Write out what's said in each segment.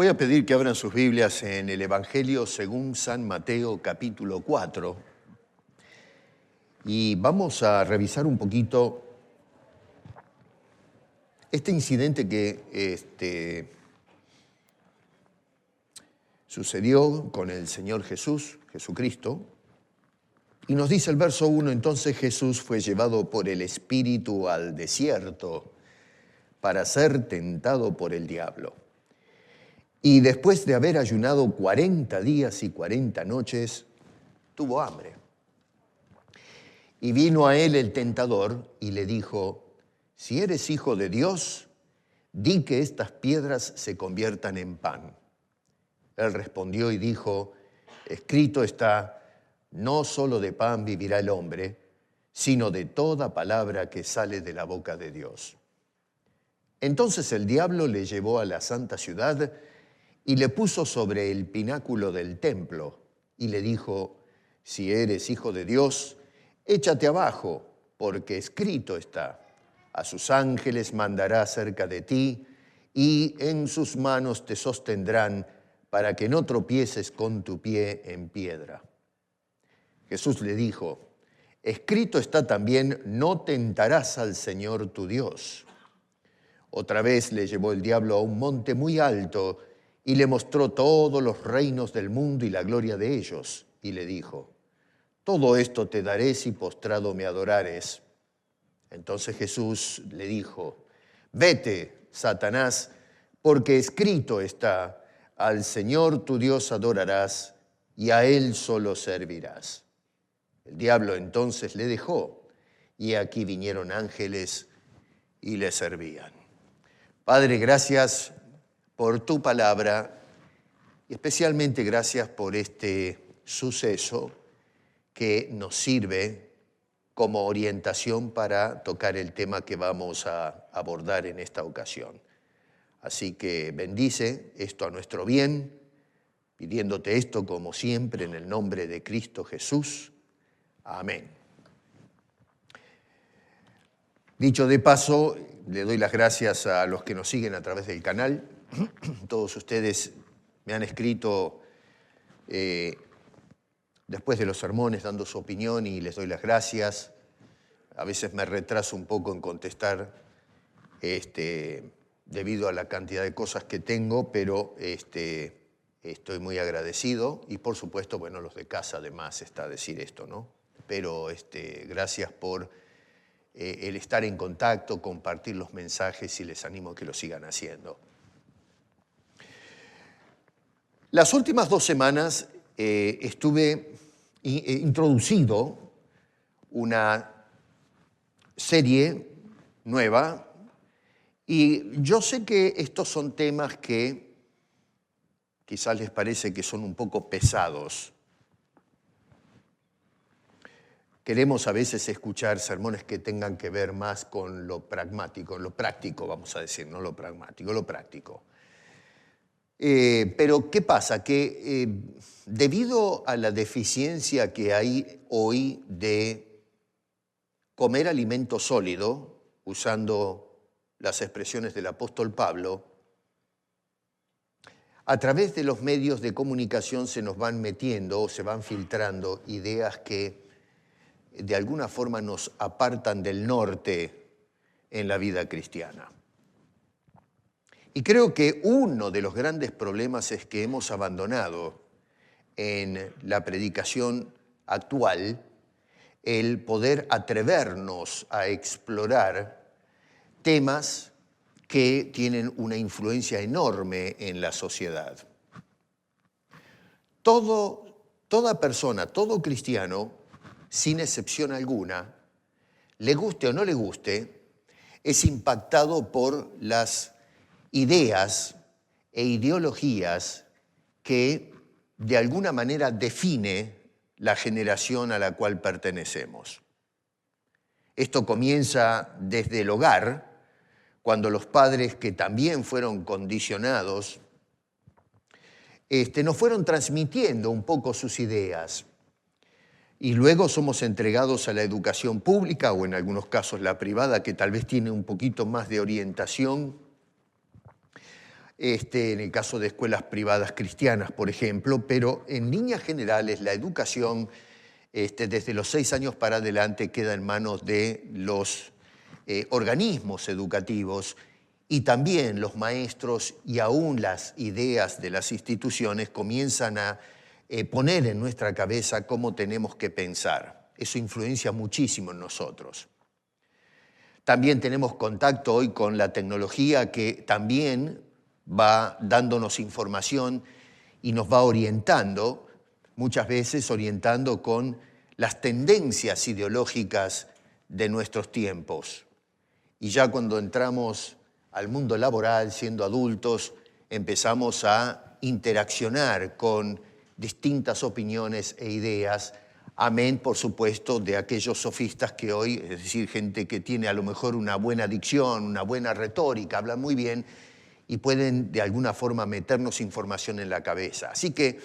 voy a pedir que abran sus Biblias en el Evangelio según San Mateo, capítulo 4. Y vamos a revisar un poquito este incidente que sucedió con el Señor Jesucristo. Y nos dice el verso 1, entonces Jesús fue llevado por el Espíritu al desierto para ser tentado por el diablo. Y después de haber ayunado 40 días y 40 noches, tuvo hambre. Y vino a él el tentador y le dijo, si eres hijo de Dios, di que estas piedras se conviertan en pan. Él respondió y dijo, escrito está, no solo de pan vivirá el hombre, sino de toda palabra que sale de la boca de Dios. Entonces el diablo le llevó a la santa ciudad y le puso sobre el pináculo del templo y le dijo, si eres hijo de Dios, échate abajo, porque escrito está, a sus ángeles mandará cerca de ti y en sus manos te sostendrán para que no tropieces con tu pie en piedra. Jesús le dijo, escrito está también, no tentarás al Señor tu Dios. Otra vez le llevó el diablo a un monte muy alto y le mostró todos los reinos del mundo y la gloria de ellos. Y le dijo, todo esto te daré si postrado me adorares. Entonces Jesús le dijo, vete, Satanás, porque escrito está, al Señor tu Dios adorarás y a Él solo servirás. El diablo entonces le dejó y aquí vinieron ángeles y le servían. Padre, gracias por tu palabra y especialmente gracias por este suceso que nos sirve como orientación para tocar el tema que vamos a abordar en esta ocasión. Así que bendice esto a nuestro bien, pidiéndote esto como siempre en el nombre de Cristo Jesús. Amén. Dicho de paso, le doy las gracias a los que nos siguen a través del canal. Todos ustedes me han escrito después de los sermones dando su opinión y les doy las gracias. A veces me retraso un poco en contestar debido a la cantidad de cosas que tengo, pero estoy muy agradecido y por supuesto, bueno, los de casa además está a decir esto, ¿no? Pero gracias por el estar en contacto, compartir los mensajes y les animo a que lo sigan haciendo. Las últimas 2 semanas estuve introducido una serie nueva y yo sé que estos son temas que quizás les parece que son un poco pesados. Queremos a veces escuchar sermones que tengan que ver más con lo pragmático, lo práctico, vamos a decir, no lo pragmático, lo práctico. Pero ¿qué pasa? Que debido a la deficiencia que hay hoy de comer alimento sólido, usando las expresiones del apóstol Pablo, a través de los medios de comunicación se nos van metiendo o se van filtrando ideas que de alguna forma nos apartan del norte en la vida cristiana. Y creo que uno de los grandes problemas es que hemos abandonado en la predicación actual el poder atrevernos a explorar temas que tienen una influencia enorme en la sociedad. Toda persona, todo cristiano, sin excepción alguna, le guste o no le guste, es impactado por las ideas e ideologías que de alguna manera define la generación a la cual pertenecemos. Esto comienza desde el hogar, cuando los padres que también fueron condicionados nos fueron transmitiendo un poco sus ideas. Y luego somos entregados a la educación pública o en algunos casos la privada, que tal vez tiene un poquito más de orientación. en el caso de escuelas privadas cristianas, por ejemplo, pero en líneas generales la educación desde los 6 años para adelante queda en manos de los organismos educativos y también los maestros y aún las ideas de las instituciones comienzan a poner en nuestra cabeza cómo tenemos que pensar. Eso influencia muchísimo en nosotros. También tenemos contacto hoy con la tecnología que también va dándonos información y nos va orientando, muchas veces orientando con las tendencias ideológicas de nuestros tiempos. Y ya cuando entramos al mundo laboral, siendo adultos, empezamos a interaccionar con distintas opiniones e ideas, amén, por supuesto, de aquellos sofistas que hoy, es decir, gente que tiene a lo mejor una buena dicción, una buena retórica, hablan muy bien y pueden de alguna forma meternos información en la cabeza. Así que,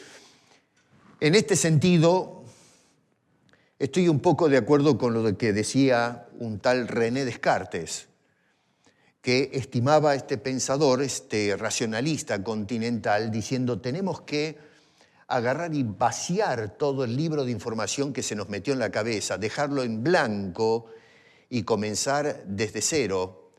en este sentido, estoy un poco de acuerdo con lo que decía un tal René Descartes, que estimaba a este pensador, este racionalista continental, diciendo tenemos que agarrar y vaciar todo el libro de información que se nos metió en la cabeza, dejarlo en blanco y comenzar desde cero,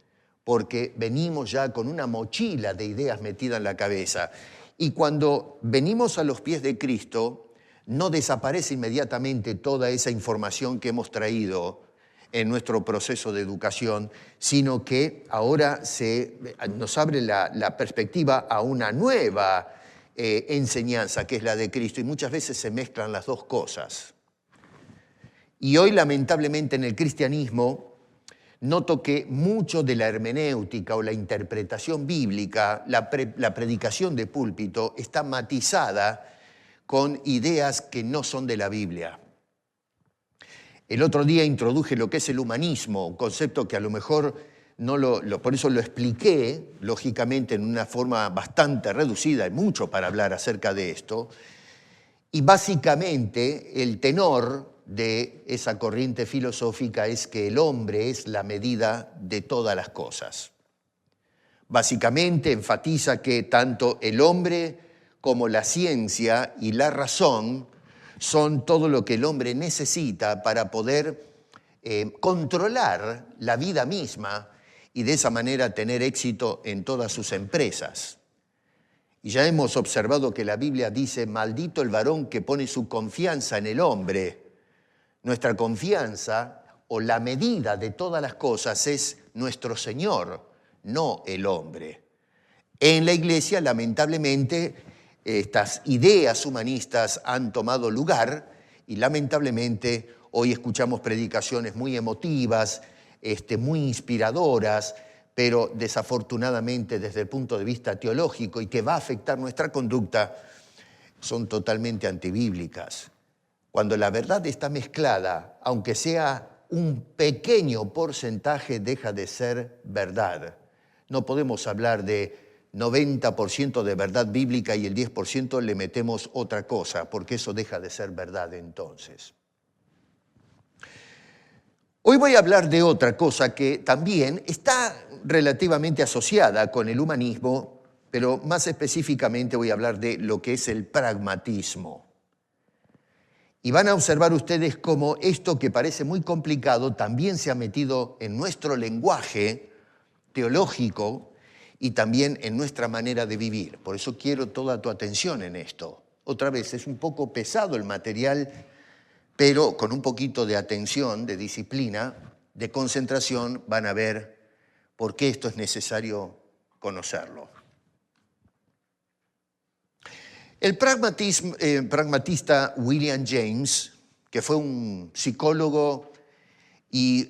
porque venimos ya con una mochila de ideas metida en la cabeza. Y cuando venimos a los pies de Cristo, no desaparece inmediatamente toda esa información que hemos traído en nuestro proceso de educación, sino que ahora nos abre la perspectiva a una nueva enseñanza, que es la de Cristo, y muchas veces se mezclan las dos cosas. Y hoy, lamentablemente, en el cristianismo, noto que mucho de la hermenéutica o la interpretación bíblica, la predicación de púlpito, está matizada con ideas que no son de la Biblia. El otro día introduje lo que es el humanismo, un concepto que a lo mejor por eso lo expliqué, lógicamente, en una forma bastante reducida, hay mucho para hablar acerca de esto, y básicamente el tenor de esa corriente filosófica es que el hombre es la medida de todas las cosas. Básicamente enfatiza que tanto el hombre como la ciencia y la razón son todo lo que el hombre necesita para poder controlar la vida misma y de esa manera tener éxito en todas sus empresas. Y ya hemos observado que la Biblia dice, maldito el varón que pone su confianza en el hombre. Nuestra confianza o la medida de todas las cosas es nuestro Señor, no el hombre. En la Iglesia, lamentablemente, estas ideas humanistas han tomado lugar y lamentablemente hoy escuchamos predicaciones muy emotivas, muy inspiradoras, pero desafortunadamente desde el punto de vista teológico y que va a afectar nuestra conducta, son totalmente antibíblicas. Cuando la verdad está mezclada, aunque sea un pequeño porcentaje, deja de ser verdad. No podemos hablar de 90% de verdad bíblica y el 10% le metemos otra cosa, porque eso deja de ser verdad entonces. Hoy voy a hablar de otra cosa que también está relativamente asociada con el humanismo, pero más específicamente voy a hablar de lo que es el pragmatismo. Y van a observar ustedes cómo esto que parece muy complicado también se ha metido en nuestro lenguaje teológico y también en nuestra manera de vivir. Por eso quiero toda tu atención en esto. Otra vez, es un poco pesado el material, pero con un poquito de atención, de disciplina, de concentración, van a ver por qué esto es necesario conocerlo. El pragmatista William James, que fue un psicólogo y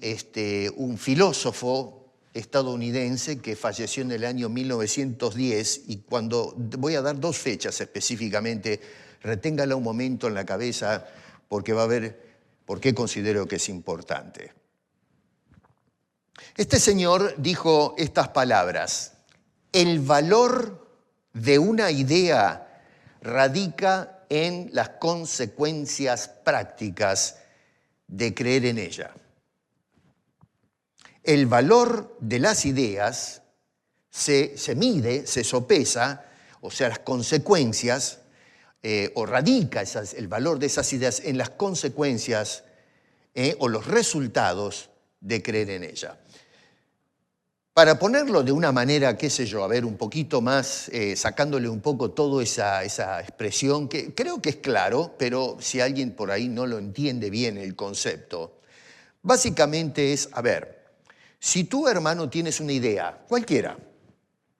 un filósofo estadounidense que falleció en el año 1910, y cuando voy a dar 2 fechas específicamente, reténgala un momento en la cabeza porque va a ver por qué considero que es importante. Este señor dijo estas palabras: el valor de una idea radica en las consecuencias prácticas de creer en ella. El valor de las ideas se mide, se sopesa, o sea, las consecuencias, o radica el valor de esas ideas en las consecuencias o los resultados de creer en ella. Para ponerlo de una manera, qué sé yo, a ver, un poquito más, sacándole un poco toda esa expresión, que creo que es claro, pero si alguien por ahí no lo entiende bien el concepto, básicamente es, a ver, si tú, hermano, tienes una idea, cualquiera,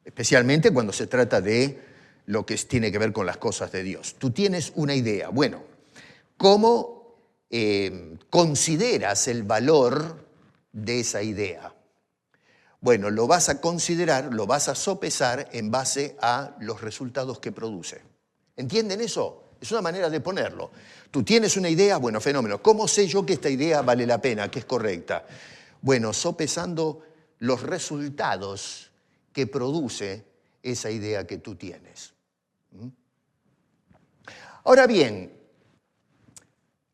especialmente cuando se trata de lo que tiene que ver con las cosas de Dios, tú tienes una idea, bueno, ¿cómo consideras el valor de esa idea? Bueno, lo vas a considerar, lo vas a sopesar en base a los resultados que produce. ¿Entienden eso? Es una manera de ponerlo. Tú tienes una idea, bueno, fenómeno. ¿Cómo sé yo que esta idea vale la pena, que es correcta? Bueno, sopesando los resultados que produce esa idea que tú tienes. Ahora bien,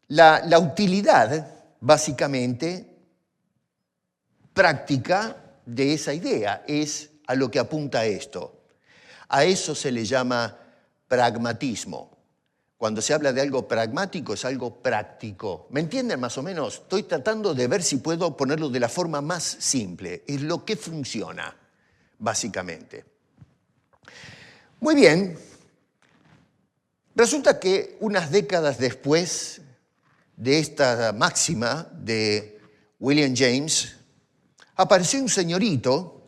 la utilidad, básicamente, práctica de esa idea es a lo que apunta esto. A eso se le llama pragmatismo. Cuando se habla de algo pragmático es algo práctico. ¿Me entienden más o menos? Estoy tratando de ver si puedo ponerlo de la forma más simple. Es lo que funciona, básicamente. Muy bien. Resulta que unas décadas después de esta máxima de William James, apareció un señorito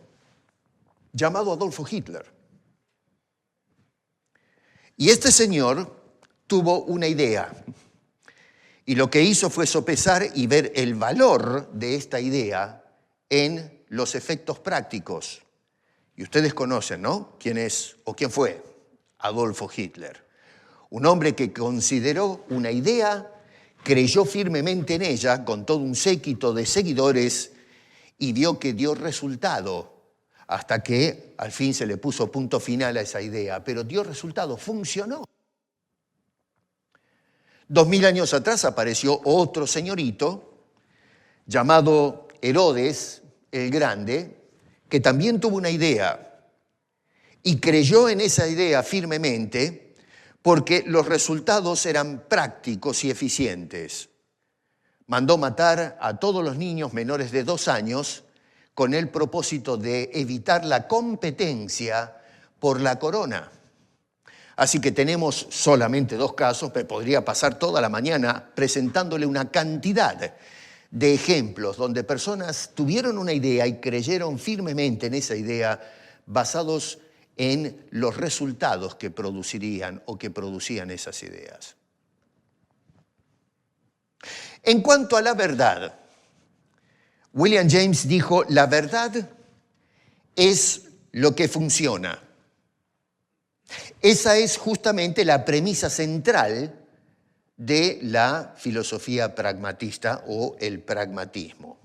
llamado Adolfo Hitler. Y este señor tuvo una idea. Y lo que hizo fue sopesar y ver el valor de esta idea en los efectos prácticos. Y ustedes conocen, ¿no? ¿Quién es o quién fue? Adolfo Hitler. Un hombre que consideró una idea, creyó firmemente en ella, con todo un séquito de seguidores, y vio que dio resultado, hasta que al fin se le puso punto final a esa idea. Pero dio resultado, funcionó. 2000 años atrás apareció otro señorito llamado Herodes el Grande, que también tuvo una idea y creyó en esa idea firmemente porque los resultados eran prácticos y eficientes. Mandó matar a todos los niños menores de 2 años con el propósito de evitar la competencia por la corona. Así que tenemos solamente 2 casos, pero podría pasar toda la mañana presentándole una cantidad de ejemplos donde personas tuvieron una idea y creyeron firmemente en esa idea basados en los resultados que producirían o que producían esas ideas. En cuanto a la verdad, William James dijo, la verdad es lo que funciona. Esa es justamente la premisa central de la filosofía pragmatista o el pragmatismo.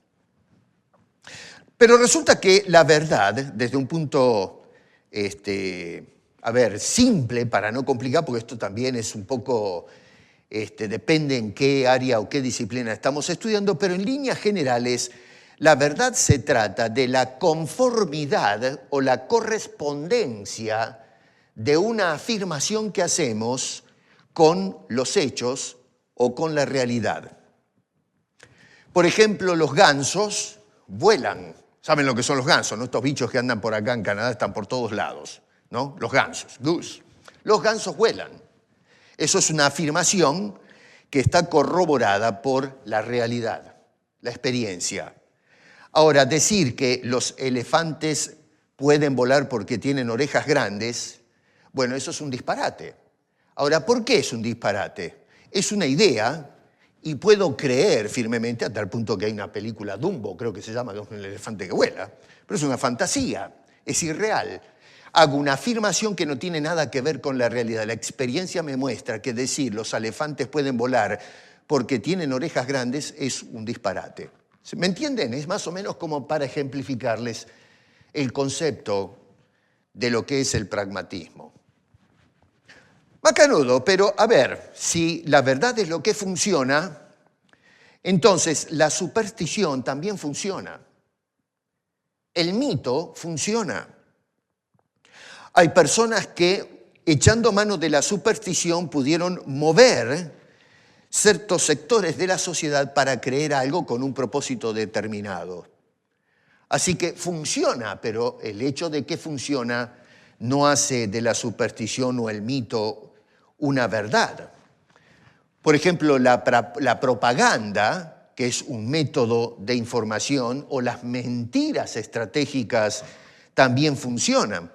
Pero resulta que la verdad, desde un punto, simple, para no complicar, porque esto también es un poco, depende en qué área o qué disciplina estamos estudiando, pero en líneas generales, la verdad se trata de la conformidad o la correspondencia de una afirmación que hacemos con los hechos o con la realidad. Por ejemplo, los gansos vuelan. ¿Saben lo que son los gansos, no? Estos bichos que andan por acá en Canadá están por todos lados, ¿no? Los gansos, goose. Los gansos vuelan. Eso es una afirmación que está corroborada por la realidad, la experiencia. Ahora, decir que los elefantes pueden volar porque tienen orejas grandes, bueno, eso es un disparate. Ahora, ¿por qué es un disparate? Es una idea y puedo creer firmemente, a tal punto que hay una película Dumbo, creo que se llama, que es un elefante que vuela, pero es una fantasía, es irreal. Hago una afirmación que no tiene nada que ver con la realidad. La experiencia me muestra que decir los elefantes pueden volar porque tienen orejas grandes es un disparate. ¿Me entienden? Es más o menos como para ejemplificarles el concepto de lo que es el pragmatismo. Macanudo, pero a ver, si la verdad es lo que funciona, entonces la superstición también funciona. El mito funciona. Hay personas que, echando mano de la superstición, pudieron mover ciertos sectores de la sociedad para creer algo con un propósito determinado. Así que funciona, pero el hecho de que funciona no hace de la superstición o el mito una verdad. Por ejemplo, la propaganda, que es un método de información, o las mentiras estratégicas también funcionan.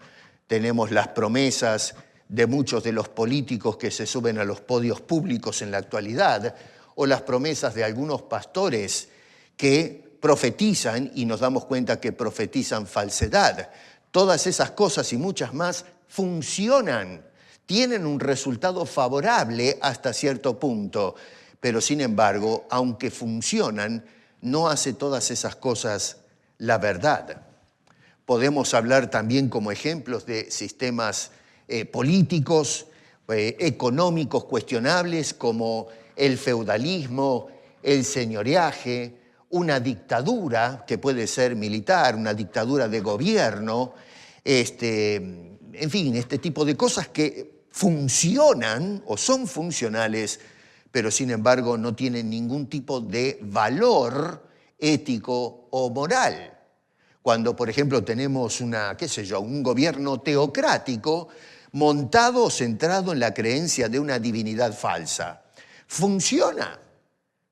Tenemos las promesas de muchos de los políticos que se suben a los podios públicos en la actualidad, o las promesas de algunos pastores que profetizan y nos damos cuenta que profetizan falsedad. Todas esas cosas y muchas más funcionan, tienen un resultado favorable hasta cierto punto, pero sin embargo, aunque funcionan, no hace todas esas cosas la verdad. Podemos hablar también como ejemplos de sistemas políticos, económicos cuestionables como el feudalismo, el señoreaje, una dictadura que puede ser militar, una dictadura de gobierno, en fin, este tipo de cosas que funcionan o son funcionales, pero sin embargo no tienen ningún tipo de valor ético o moral. Cuando, por ejemplo, tenemos un gobierno teocrático montado o centrado en la creencia de una divinidad falsa. Funciona,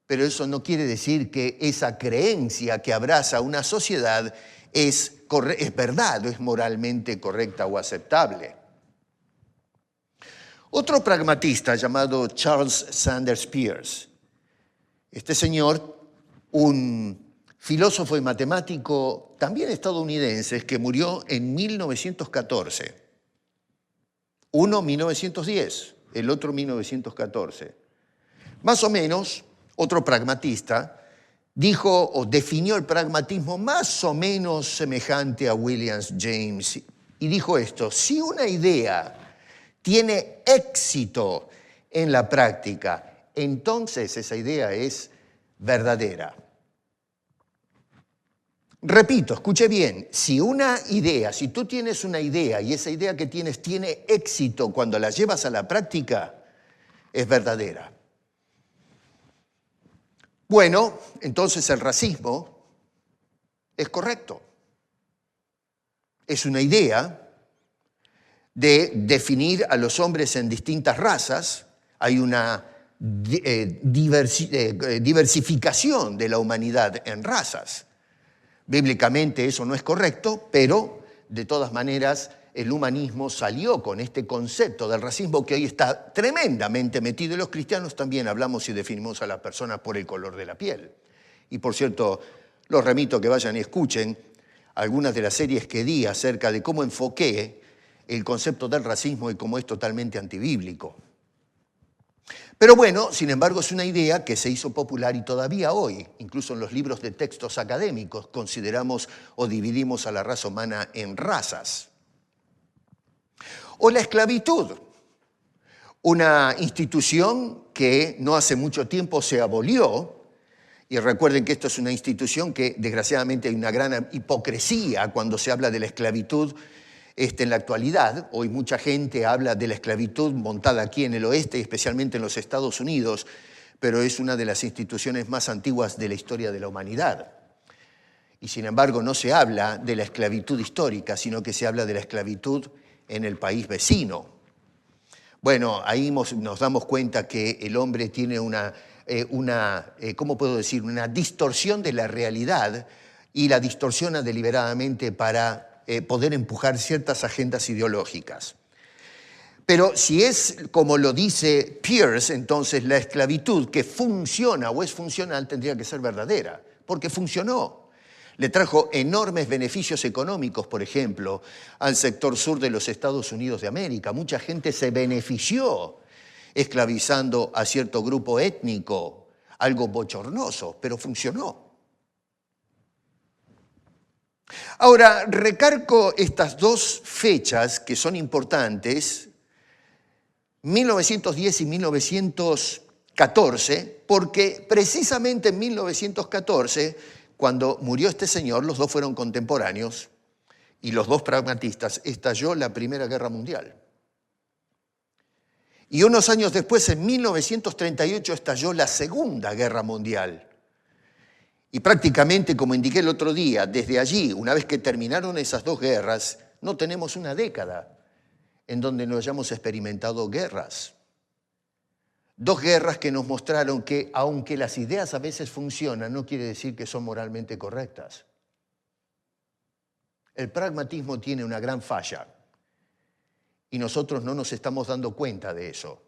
pero eso no quiere decir que esa creencia que abraza una sociedad es verdad o es moralmente correcta o aceptable. Otro pragmatista llamado Charles Sanders Peirce, este señor, un filósofo y matemático también estadounidense que murió en 1914. Uno en 1910, el otro en 1914. Más o menos, otro pragmatista dijo o definió el pragmatismo más o menos semejante a William James y dijo esto: si una idea tiene éxito en la práctica, entonces esa idea es verdadera. Repito, escuche bien, si tú tienes una idea y esa idea que tienes tiene éxito cuando la llevas a la práctica, es verdadera. Bueno, entonces el racismo es correcto. Es una idea de definir a los hombres en distintas razas. Hay una diversificación de la humanidad en razas. Bíblicamente eso no es correcto, pero de todas maneras el humanismo salió con este concepto del racismo que hoy está tremendamente metido. Y los cristianos también hablamos y definimos a las personas por el color de la piel. Y por cierto, los remito a que vayan y escuchen algunas de las series que di acerca de cómo enfoqué el concepto del racismo y cómo es totalmente antibíblico. Pero bueno, sin embargo, es una idea que se hizo popular y todavía hoy, incluso en los libros de textos académicos, consideramos o dividimos a la raza humana en razas. O la esclavitud, una institución que no hace mucho tiempo se abolió, y recuerden que esto es una institución que desgraciadamente hay una gran hipocresía cuando se habla de la esclavitud en la actualidad. Hoy mucha gente habla de la esclavitud montada aquí en el oeste, especialmente en los Estados Unidos, pero es una de las instituciones más antiguas de la historia de la humanidad. Y sin embargo no se habla de la esclavitud histórica, sino que se habla de la esclavitud en el país vecino. Bueno, ahí nos damos cuenta que el hombre tiene una distorsión de la realidad y la distorsiona deliberadamente para poder empujar ciertas agendas ideológicas. Pero si es como lo dice Peirce, entonces la esclavitud que funciona o es funcional tendría que ser verdadera, porque funcionó. Le trajo enormes beneficios económicos, por ejemplo, al sector sur de los Estados Unidos de América. Mucha gente se benefició esclavizando a cierto grupo étnico, algo bochornoso, pero funcionó. Ahora, recargo estas dos fechas que son importantes, 1910 y 1914, porque precisamente en 1914, cuando murió este señor, los dos fueron contemporáneos, y los dos pragmatistas, estalló la Primera Guerra Mundial. Y unos años después, en 1938, estalló la Segunda Guerra Mundial. Y prácticamente, como indiqué el otro día, desde allí, una vez que terminaron esas dos guerras, no tenemos una década en donde no hayamos experimentado guerras. Dos guerras que nos mostraron que, aunque las ideas a veces funcionan, no quiere decir que son moralmente correctas. El pragmatismo tiene una gran falla y nosotros no nos estamos dando cuenta de eso,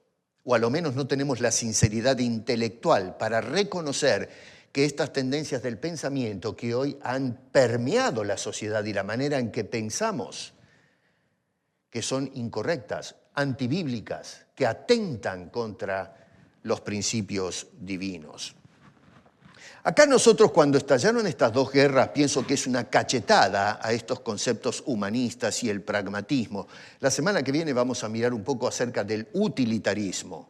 o a lo menos no tenemos la sinceridad intelectual para reconocer que estas tendencias del pensamiento que hoy han permeado la sociedad y la manera en que pensamos, que son incorrectas, antibíblicas, que atentan contra los principios divinos. Acá nosotros, cuando estallaron estas dos guerras, pienso que es una cachetada a estos conceptos humanistas y el pragmatismo. La semana que viene vamos a mirar un poco acerca del utilitarismo.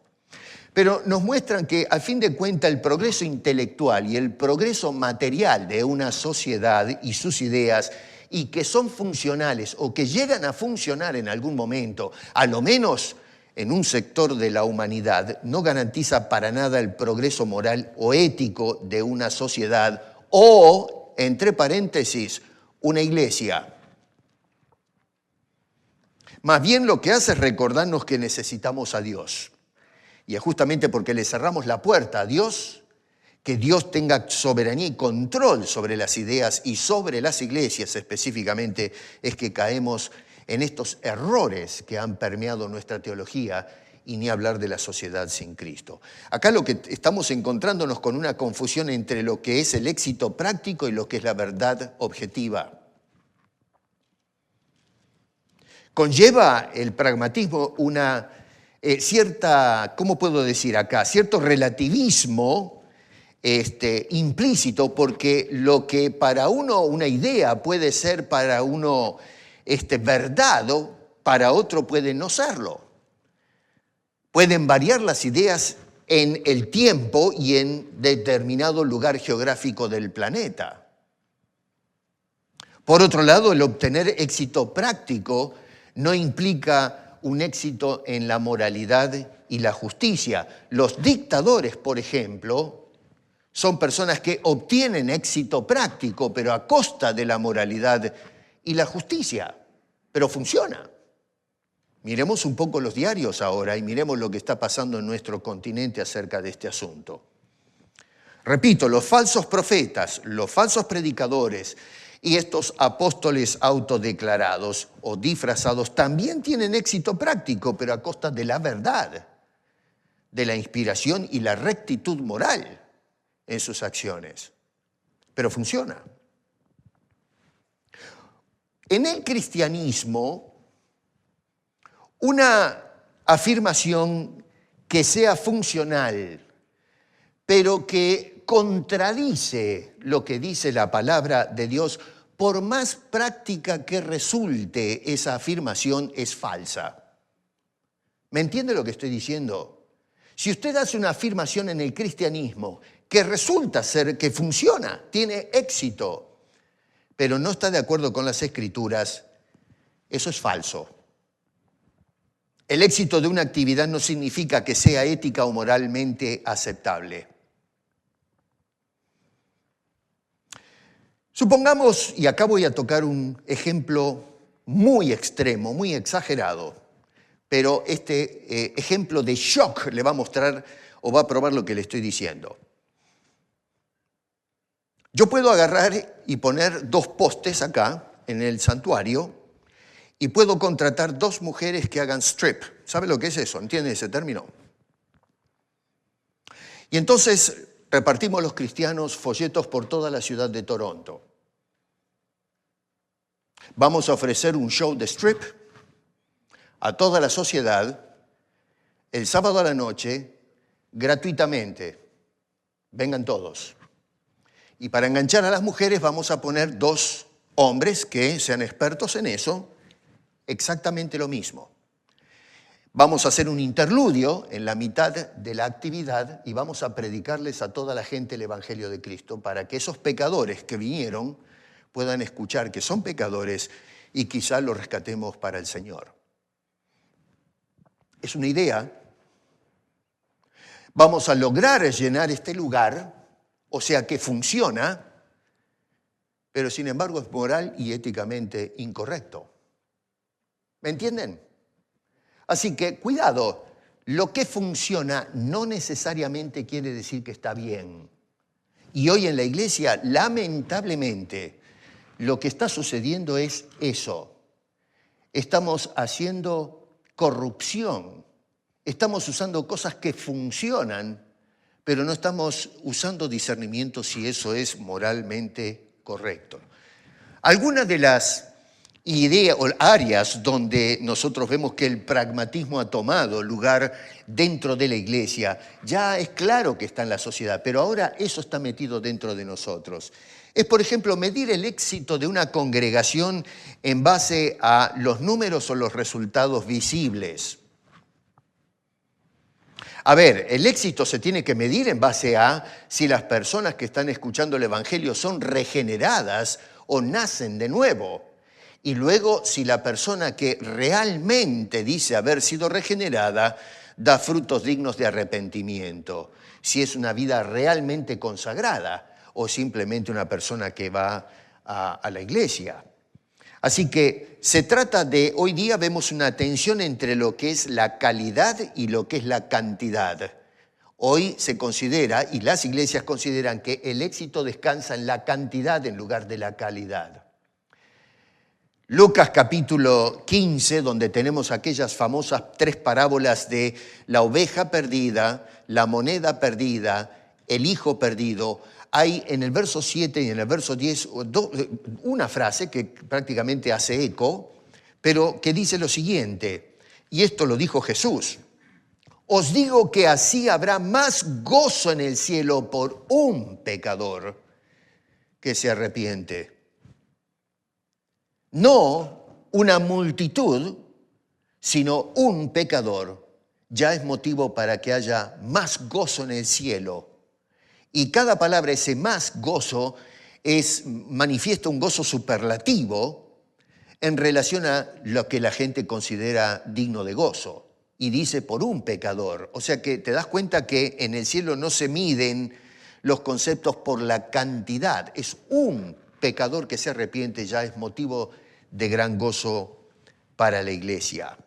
Pero nos muestran que, al fin de cuentas, el progreso intelectual y el progreso material de una sociedad y sus ideas, y que son funcionales o que llegan a funcionar en algún momento, a lo menos en un sector de la humanidad, no garantiza para nada el progreso moral o ético de una sociedad o, entre paréntesis, una iglesia. Más bien lo que hace es recordarnos que necesitamos a Dios. Y es justamente porque le cerramos la puerta a Dios, que Dios tenga soberanía y control sobre las ideas y sobre las iglesias específicamente, es que caemos en estos errores que han permeado nuestra teología y ni hablar de la sociedad sin Cristo. Acá lo que estamos encontrándonos con una confusión entre lo que es el éxito práctico y lo que es la verdad objetiva. Conlleva el pragmatismo una cierta, ¿cómo puedo decir acá? Cierto relativismo implícito, porque lo que para uno una idea puede ser para uno verdad, para otro puede no serlo. Pueden variar las ideas en el tiempo y en determinado lugar geográfico del planeta. Por otro lado, el obtener éxito práctico no implica un éxito en la moralidad y la justicia. Los dictadores, por ejemplo, son personas que obtienen éxito práctico, pero a costa de la moralidad y la justicia, pero funciona. Miremos un poco los diarios ahora y miremos lo que está pasando en nuestro continente acerca de este asunto. Repito, los falsos profetas, los falsos predicadores y estos apóstoles autodeclarados o disfrazados también tienen éxito práctico, pero a costa de la verdad, de la inspiración y la rectitud moral en sus acciones. Pero funciona. En el cristianismo, una afirmación que sea funcional, pero que contradice lo que dice la palabra de Dios, por más práctica que resulte esa afirmación, es falsa. ¿Me entiende lo que estoy diciendo? Si usted hace una afirmación en el cristianismo que resulta ser que funciona, tiene éxito, pero no está de acuerdo con las Escrituras, eso es falso. El éxito de una actividad no significa que sea ética o moralmente aceptable. Supongamos, y acá voy a tocar un ejemplo muy extremo, muy exagerado, pero este ejemplo de shock le va a mostrar o va a probar lo que le estoy diciendo. Yo puedo agarrar y poner dos postes acá en el santuario y puedo contratar dos mujeres que hagan strip. ¿Sabe lo que es eso? ¿Entiende ese término? Y entonces repartimos los cristianos folletos por toda la ciudad de Toronto. Vamos a ofrecer un show de strip a toda la sociedad el sábado a la noche gratuitamente. Vengan todos. Y para enganchar a las mujeres vamos a poner dos hombres que sean expertos en eso, exactamente lo mismo. Vamos a hacer un interludio en la mitad de la actividad y vamos a predicarles a toda la gente el Evangelio de Cristo para que esos pecadores que vinieron puedan escuchar que son pecadores y quizá lo rescatemos para el Señor. Es una idea. Vamos a lograr llenar este lugar, o sea que funciona, pero sin embargo es moral y éticamente incorrecto. ¿Me entienden? Así que cuidado, lo que funciona no necesariamente quiere decir que está bien. Y hoy en la iglesia, lamentablemente, lo que está sucediendo es eso. Estamos haciendo corrupción, estamos usando cosas que funcionan, pero no estamos usando discernimiento si eso es moralmente correcto. Algunas de las ideas o áreas donde nosotros vemos que el pragmatismo ha tomado lugar dentro de la iglesia, ya es claro que está en la sociedad, pero ahora eso está metido dentro de nosotros. Es, por ejemplo, medir el éxito de una congregación en base a los números o los resultados visibles. A ver, el éxito se tiene que medir en base a si las personas que están escuchando el Evangelio son regeneradas o nacen de nuevo. Y luego, si la persona que realmente dice haber sido regenerada da frutos dignos de arrepentimiento. Si es una vida realmente consagrada o simplemente una persona que va a la iglesia. Así que se trata de, hoy día vemos una tensión entre lo que es la calidad y lo que es la cantidad. Hoy se considera, y las iglesias consideran, que el éxito descansa en la cantidad en lugar de la calidad. Lucas capítulo 15, donde tenemos aquellas famosas 3 parábolas de la oveja perdida, la moneda perdida, el hijo perdido. Hay en el verso 7 y en el verso 10 una frase que prácticamente hace eco, pero que dice lo siguiente, y esto lo dijo Jesús: os digo que así habrá más gozo en el cielo por un pecador que se arrepiente. No una multitud, sino un pecador, ya es motivo para que haya más gozo en el cielo. Y cada palabra, ese más gozo, manifiesta un gozo superlativo en relación a lo que la gente considera digno de gozo. Y dice por un pecador. O sea que te das cuenta que en el cielo no se miden los conceptos por la cantidad. Es un pecador que se arrepiente, ya es motivo de gran gozo para la iglesia.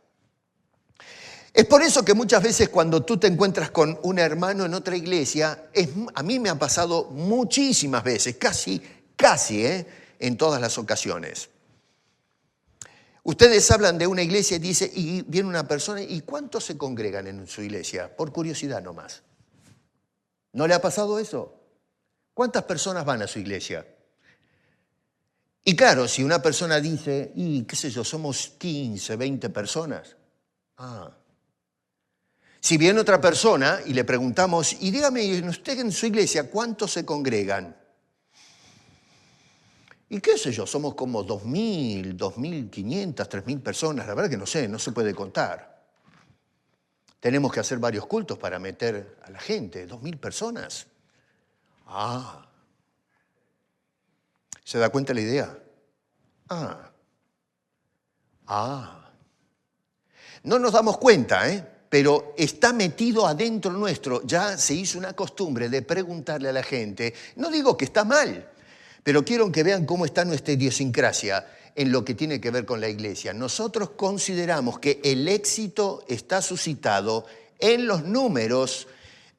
Es por eso que muchas veces cuando tú te encuentras con un hermano en otra iglesia, a mí me ha pasado muchísimas veces, casi, en todas las ocasiones. Ustedes hablan de una iglesia y viene una persona, ¿y cuántos se congregan en su iglesia? Por curiosidad nomás. ¿No le ha pasado eso? ¿Cuántas personas van a su iglesia? Y claro, si una persona dice, y qué sé yo, somos 15, 20 personas. Si viene otra persona y le preguntamos, y dígame, usted en su iglesia, ¿cuántos se congregan? Y qué sé yo, somos como 2.000, 2.500, 3.000 personas. La verdad que no sé, no se puede contar. Tenemos que hacer varios cultos para meter a la gente, 2.000 personas. ¿Se da cuenta la idea? No nos damos cuenta, pero está metido adentro nuestro. Ya se hizo una costumbre de preguntarle a la gente. No digo que está mal, pero quiero que vean cómo está nuestra idiosincrasia en lo que tiene que ver con la iglesia. Nosotros consideramos que el éxito está suscitado en los números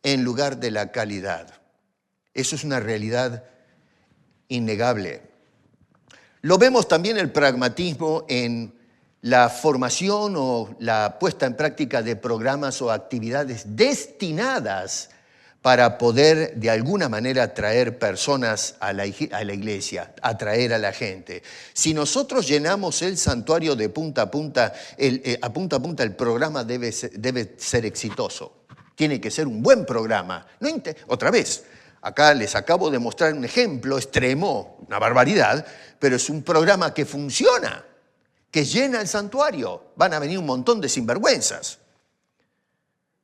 en lugar de la calidad. Eso es una realidad innegable. Lo vemos también el pragmatismo en la formación o la puesta en práctica de programas o actividades destinadas para poder de alguna manera traer personas a la iglesia, atraer a la gente. Si nosotros llenamos el santuario de punta a punta, el programa debe ser exitoso. Tiene que ser un buen programa. Otra vez, acá les acabo de mostrar un ejemplo extremo, una barbaridad, pero es un programa que funciona, que llena el santuario. Van a venir un montón de sinvergüenzas.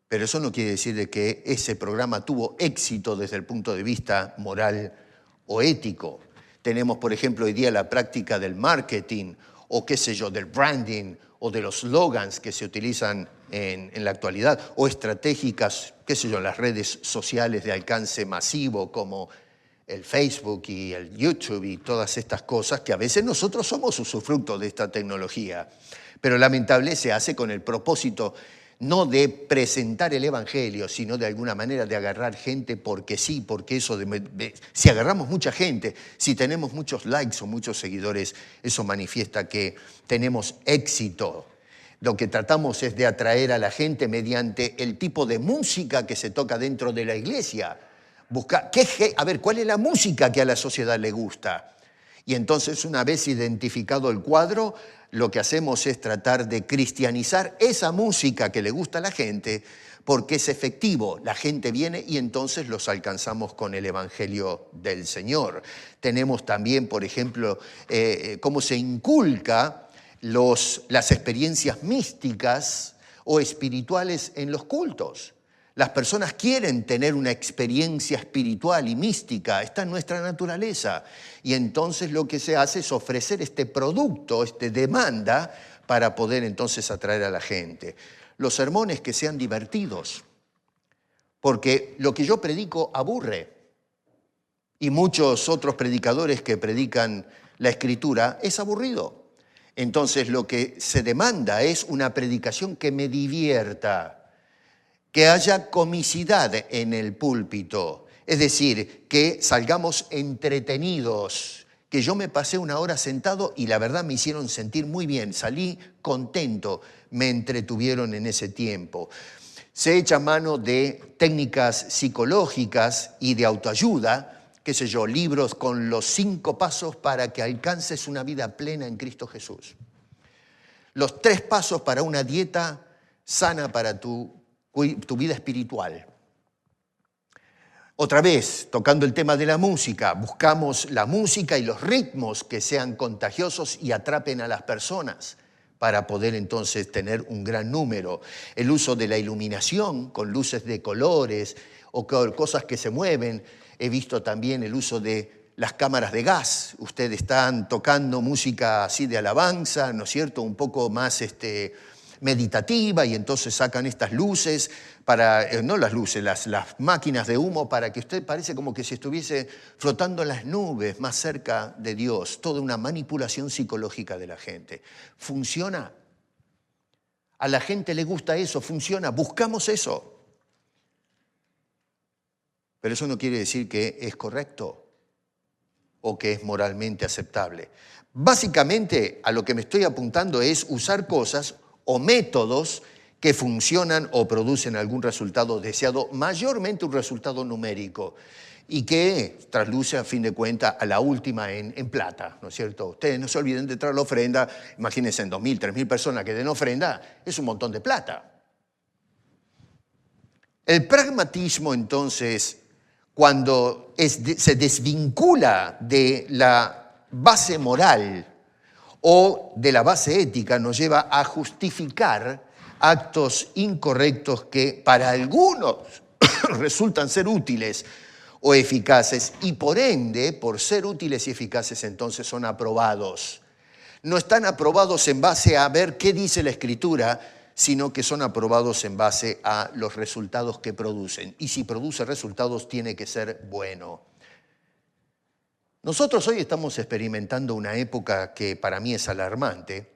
Pero eso no quiere decir de que ese programa tuvo éxito desde el punto de vista moral o ético. Tenemos, por ejemplo, hoy día la práctica del marketing o qué sé yo, del branding o de los slogans que se utilizan en la actualidad, o estratégicas, qué sé yo, las redes sociales de alcance masivo como el Facebook y el YouTube y todas estas cosas, que a veces nosotros somos usufructo de esta tecnología, pero lamentable se hace con el propósito no de presentar el Evangelio, sino de alguna manera de agarrar gente porque sí, porque eso, si agarramos mucha gente, si tenemos muchos likes o muchos seguidores, eso manifiesta que tenemos éxito. Lo que tratamos es de atraer a la gente mediante el tipo de música que se toca dentro de la iglesia. A ver, ¿cuál es la música que a la sociedad le gusta? Y entonces, una vez identificado el cuadro, lo que hacemos es tratar de cristianizar esa música que le gusta a la gente, porque es efectivo. La gente viene y entonces los alcanzamos con el Evangelio del Señor. Tenemos también, por ejemplo, cómo se inculca las experiencias místicas o espirituales en los cultos. Las personas quieren tener una experiencia espiritual y mística, está en nuestra naturaleza. Y entonces lo que se hace es ofrecer este producto, esta demanda, para poder entonces atraer a la gente. Los sermones que sean divertidos, porque lo que yo predico aburre. Y muchos otros predicadores que predican la Escritura es aburrido. Entonces lo que se demanda es una predicación que me divierta, que haya comicidad en el púlpito, es decir, que salgamos entretenidos, que yo me pasé una hora sentado y la verdad me hicieron sentir muy bien, salí contento, me entretuvieron en ese tiempo. Se echa mano de técnicas psicológicas y de autoayuda, qué sé yo, libros con los 5 pasos para que alcances una vida plena en Cristo Jesús. Los 3 pasos para una dieta sana para tu vida espiritual. Otra vez, tocando el tema de la música, buscamos la música y los ritmos que sean contagiosos y atrapen a las personas para poder entonces tener un gran número. El uso de la iluminación con luces de colores o con cosas que se mueven. He visto también el uso de las cámaras de gas. Ustedes están tocando música así de alabanza, ¿no es cierto?, un poco más meditativa, y entonces sacan estas luces, no las luces, las máquinas de humo, para que usted parece como que si estuviese flotando en las nubes más cerca de Dios. Toda una manipulación psicológica de la gente. ¿Funciona? A la gente le gusta eso, funciona, buscamos eso. Pero eso no quiere decir que es correcto o que es moralmente aceptable. Básicamente, a lo que me estoy apuntando es usar cosas o métodos que funcionan o producen algún resultado deseado, mayormente un resultado numérico, y que trasluce a fin de cuentas a la última en plata, ¿no es cierto? Ustedes no se olviden de traer la ofrenda. Imagínense, en 2.000, 3.000 personas que den ofrenda, es un montón de plata. El pragmatismo, entonces, cuando se desvincula de la base moral o de la base ética, nos lleva a justificar actos incorrectos que para algunos resultan ser útiles o eficaces, y por ende, por ser útiles y eficaces, entonces son aprobados. No están aprobados en base a ver qué dice la Escritura, sino que son aprobados en base a los resultados que producen. Y si produce resultados, tiene que ser bueno. Nosotros hoy estamos experimentando una época que para mí es alarmante,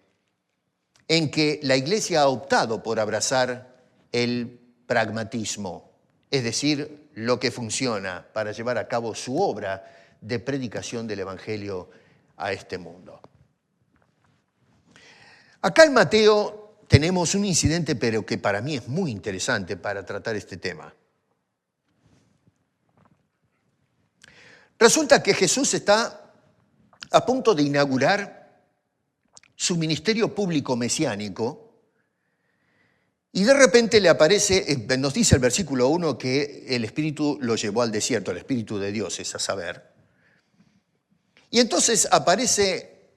en que la Iglesia ha optado por abrazar el pragmatismo, es decir, lo que funciona para llevar a cabo su obra de predicación del Evangelio a este mundo. Acá en Mateo tenemos un incidente, pero que para mí es muy interesante para tratar este tema. Resulta que Jesús está a punto de inaugurar su ministerio público mesiánico y de repente le aparece, nos dice el versículo 1 que el Espíritu lo llevó al desierto, el Espíritu de Dios es a saber. Y entonces aparece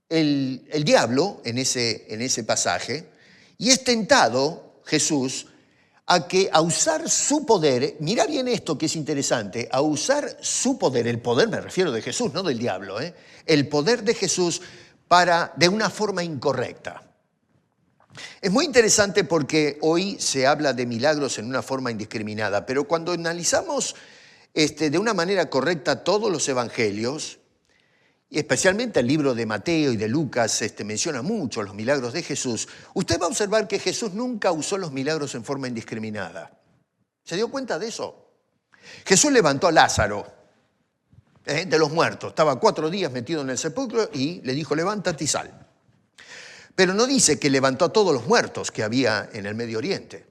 el diablo en ese pasaje y es tentado Jesús a usar su poder. Mira bien esto que es interesante, a usar su poder, el poder me refiero de Jesús, no del diablo, el poder de Jesús de una forma incorrecta. Es muy interesante porque hoy se habla de milagros en una forma indiscriminada, pero cuando analizamos de una manera correcta todos los evangelios, y especialmente el libro de Mateo y de Lucas menciona mucho los milagros de Jesús, usted va a observar que Jesús nunca usó los milagros en forma indiscriminada. ¿Se dio cuenta de eso? Jesús levantó a Lázaro de los muertos. Estaba 4 días metido en el sepulcro y le dijo, levántate y sal. Pero no dice que levantó a todos los muertos que había en el Medio Oriente.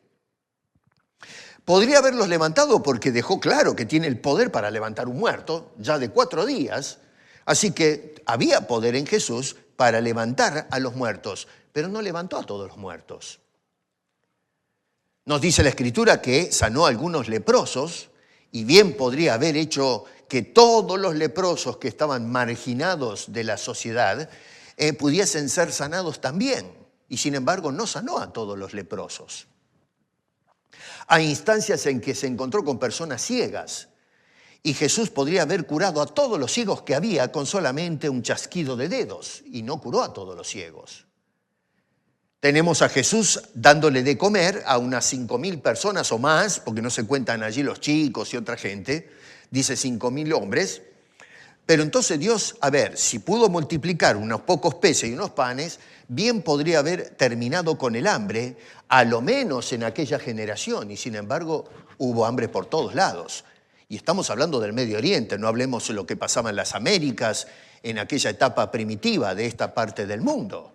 Podría haberlos levantado porque dejó claro que tiene el poder para levantar un muerto, ya de 4 días. Así que había poder en Jesús para levantar a los muertos, pero no levantó a todos los muertos. Nos dice la Escritura que sanó a algunos leprosos, y bien podría haber hecho que todos los leprosos que estaban marginados de la sociedad pudiesen ser sanados también. Y sin embargo no sanó a todos los leprosos. Hay instancias en que se encontró con personas ciegas y Jesús podría haber curado a todos los ciegos que había con solamente un chasquido de dedos y no curó a todos los ciegos. Tenemos a Jesús dándole de comer a unas 5.000 personas o más, porque no se cuentan allí los chicos y otra gente, dice 5.000 hombres. Pero entonces Dios, a ver, si pudo multiplicar unos pocos peces y unos panes, bien podría haber terminado con el hambre, a lo menos en aquella generación, y sin embargo hubo hambre por todos lados. Y estamos hablando del Medio Oriente, no hablemos de lo que pasaba en las Américas, en aquella etapa primitiva de esta parte del mundo.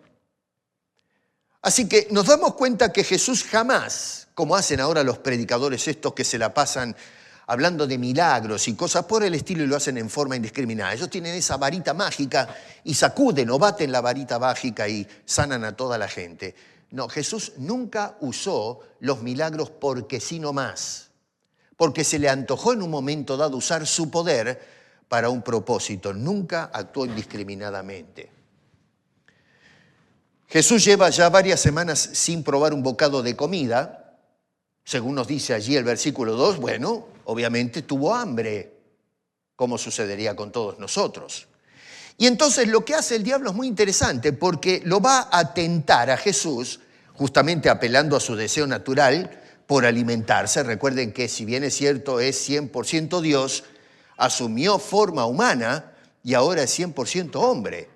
Así que nos damos cuenta que Jesús jamás, como hacen ahora los predicadores estos que se la pasan hablando de milagros y cosas por el estilo y lo hacen en forma indiscriminada. Ellos tienen esa varita mágica y sacuden o baten la varita mágica y sanan a toda la gente. No, Jesús nunca usó los milagros porque sí nomás, porque se le antojó en un momento dado usar su poder para un propósito. Nunca actuó indiscriminadamente. Jesús lleva ya varias semanas sin probar un bocado de comida. Según nos dice allí el versículo 2, bueno, obviamente tuvo hambre, como sucedería con todos nosotros. Y entonces lo que hace el diablo es muy interesante porque lo va a tentar a Jesús, justamente apelando a su deseo natural por alimentarse. Recuerden que si bien es cierto es 100% Dios, asumió forma humana y ahora es 100% hombre.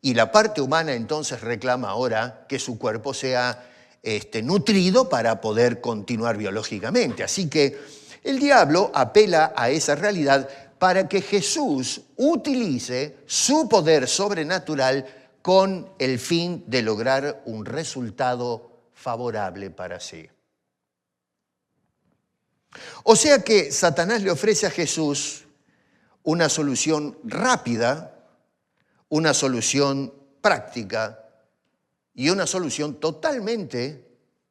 Y la parte humana entonces reclama ahora que su cuerpo sea nutrido para poder continuar biológicamente. Así que el diablo apela a esa realidad para que Jesús utilice su poder sobrenatural con el fin de lograr un resultado favorable para sí. O sea que Satanás le ofrece a Jesús una solución rápida, una solución práctica y una solución totalmente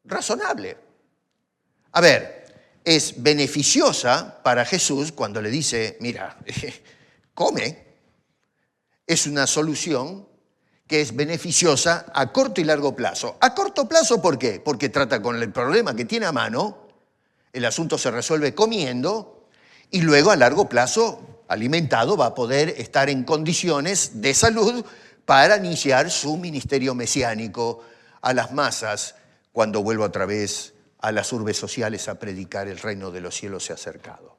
razonable. A ver, es beneficiosa para Jesús cuando le dice, mira, come. Es una solución que es beneficiosa a corto y largo plazo. A corto plazo, ¿por qué? Porque trata con el problema que tiene a mano, el asunto se resuelve comiendo y luego a largo plazo alimentado, va a poder estar en condiciones de salud para iniciar su ministerio mesiánico a las masas cuando vuelva otra vez a las urbes sociales a predicar el reino de los cielos se ha acercado.